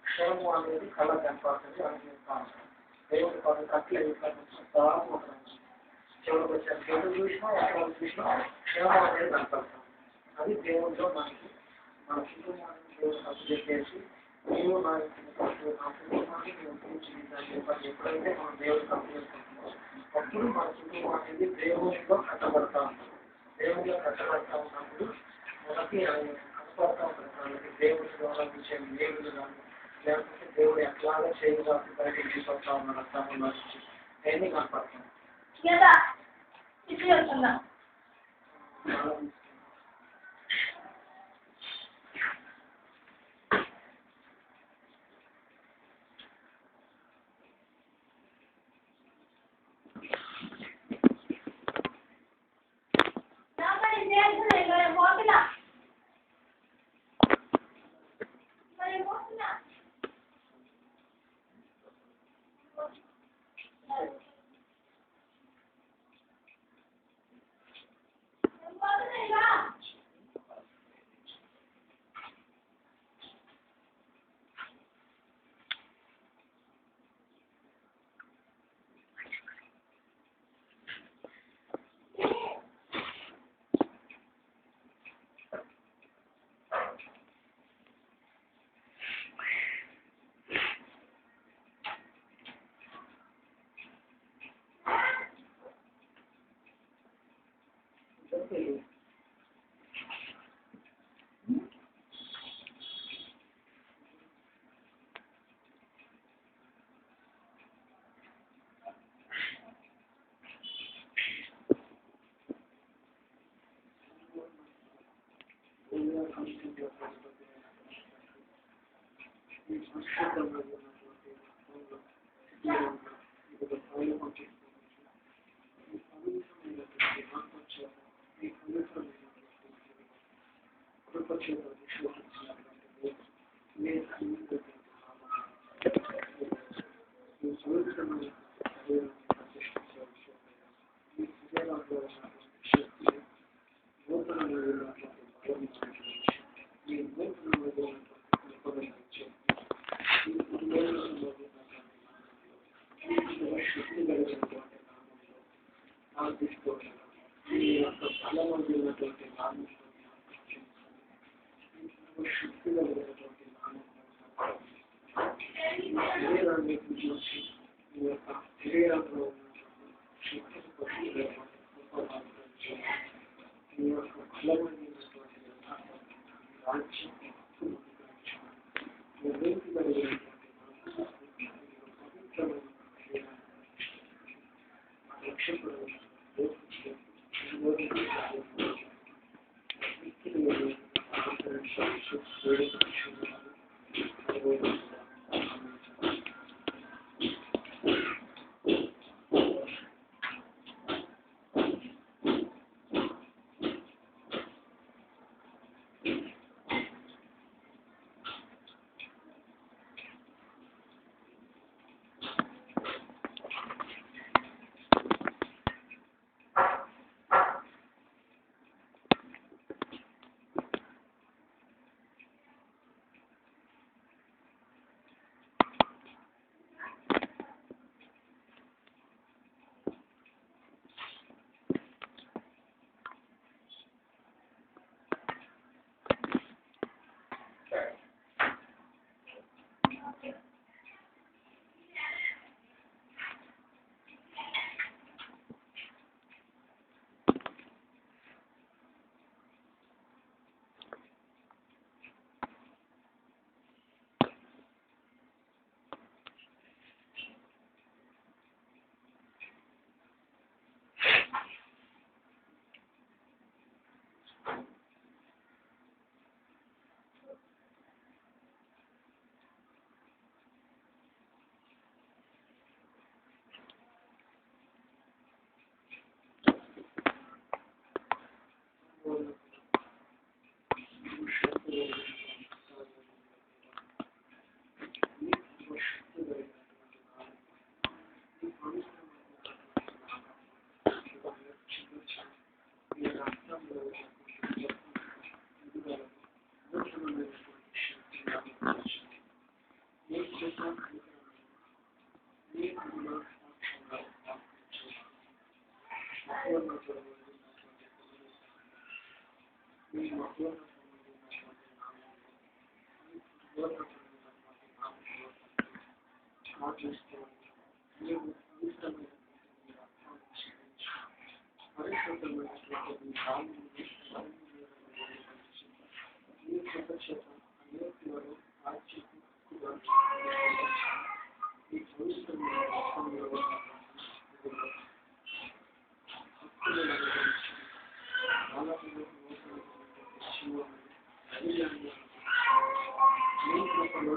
క్షేమం అనేది కళ కనపడుతుంది అని చెప్తా ఉంటాం దేవుడి పది కట్టలేదు దాదాపు ఉంటుంది చివరికి వచ్చాక ఎప్పుడు చూసినా ఎక్కడ చూసినా క్షేమం అనేది కనపడతాం అది దేవుడిలో మనకి మన కుటుంబాన్ని దేవుడు కథ చెప్పేసి నీవు నా కుటుంబాన్ని నేను పూర్తించాలని చెప్పని ఎప్పుడైతే మనం దేవుడు కథ చేసుకుంటున్నామో అప్పుడు మన కుటుంబం అనేది దేవుడిలో కట్టబడతా ఉంటాం దేవుడిలో కష్టపడతా ఉన్నప్పుడు మనకి కనపడతా ఉంటుంది కాబట్టి దేవుడి ద్వారా విషయం దేవుడుగా లేకపోతే దేవుడు ఎట్లాగా చేయగా బయటికి తీసుకొస్తా ఉన్నాడు అర్థంలో నుంచి అవన్నీ కనపడతాం పరిశుద్ధమైనటువంటి ఈ కాలం ఈ ప్రపంచం అనేకులను ఆశ్చర్యకుగా ఈ పవిత్రమైన రక్తంలో హక్కులను అనుభవించి కాలంలో జీవం ధైర్యాన్ని ఈ కృపలో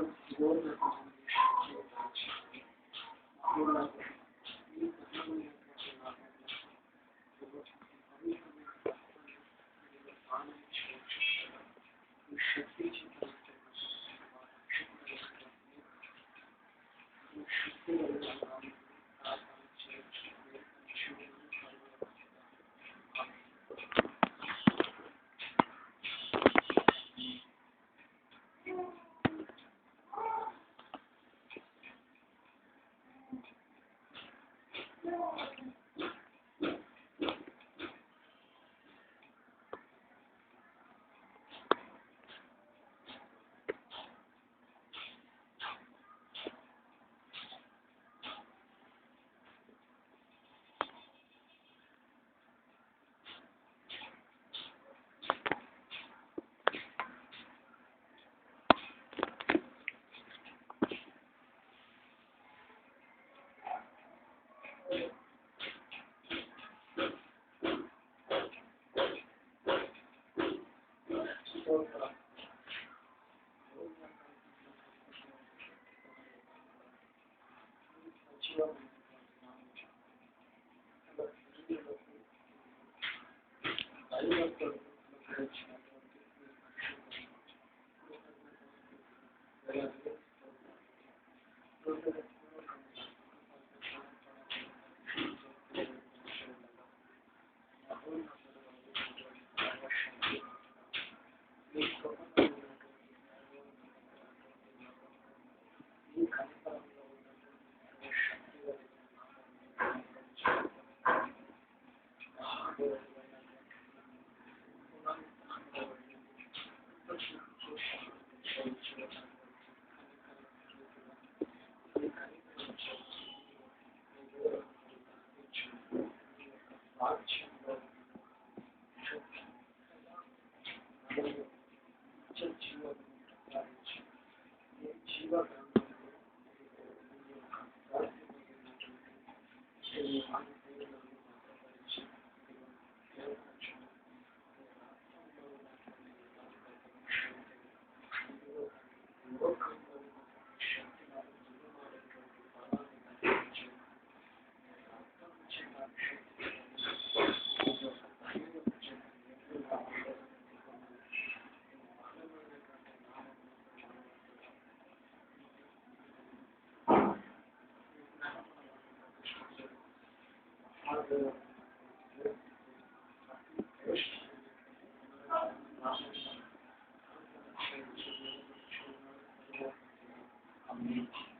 Amen.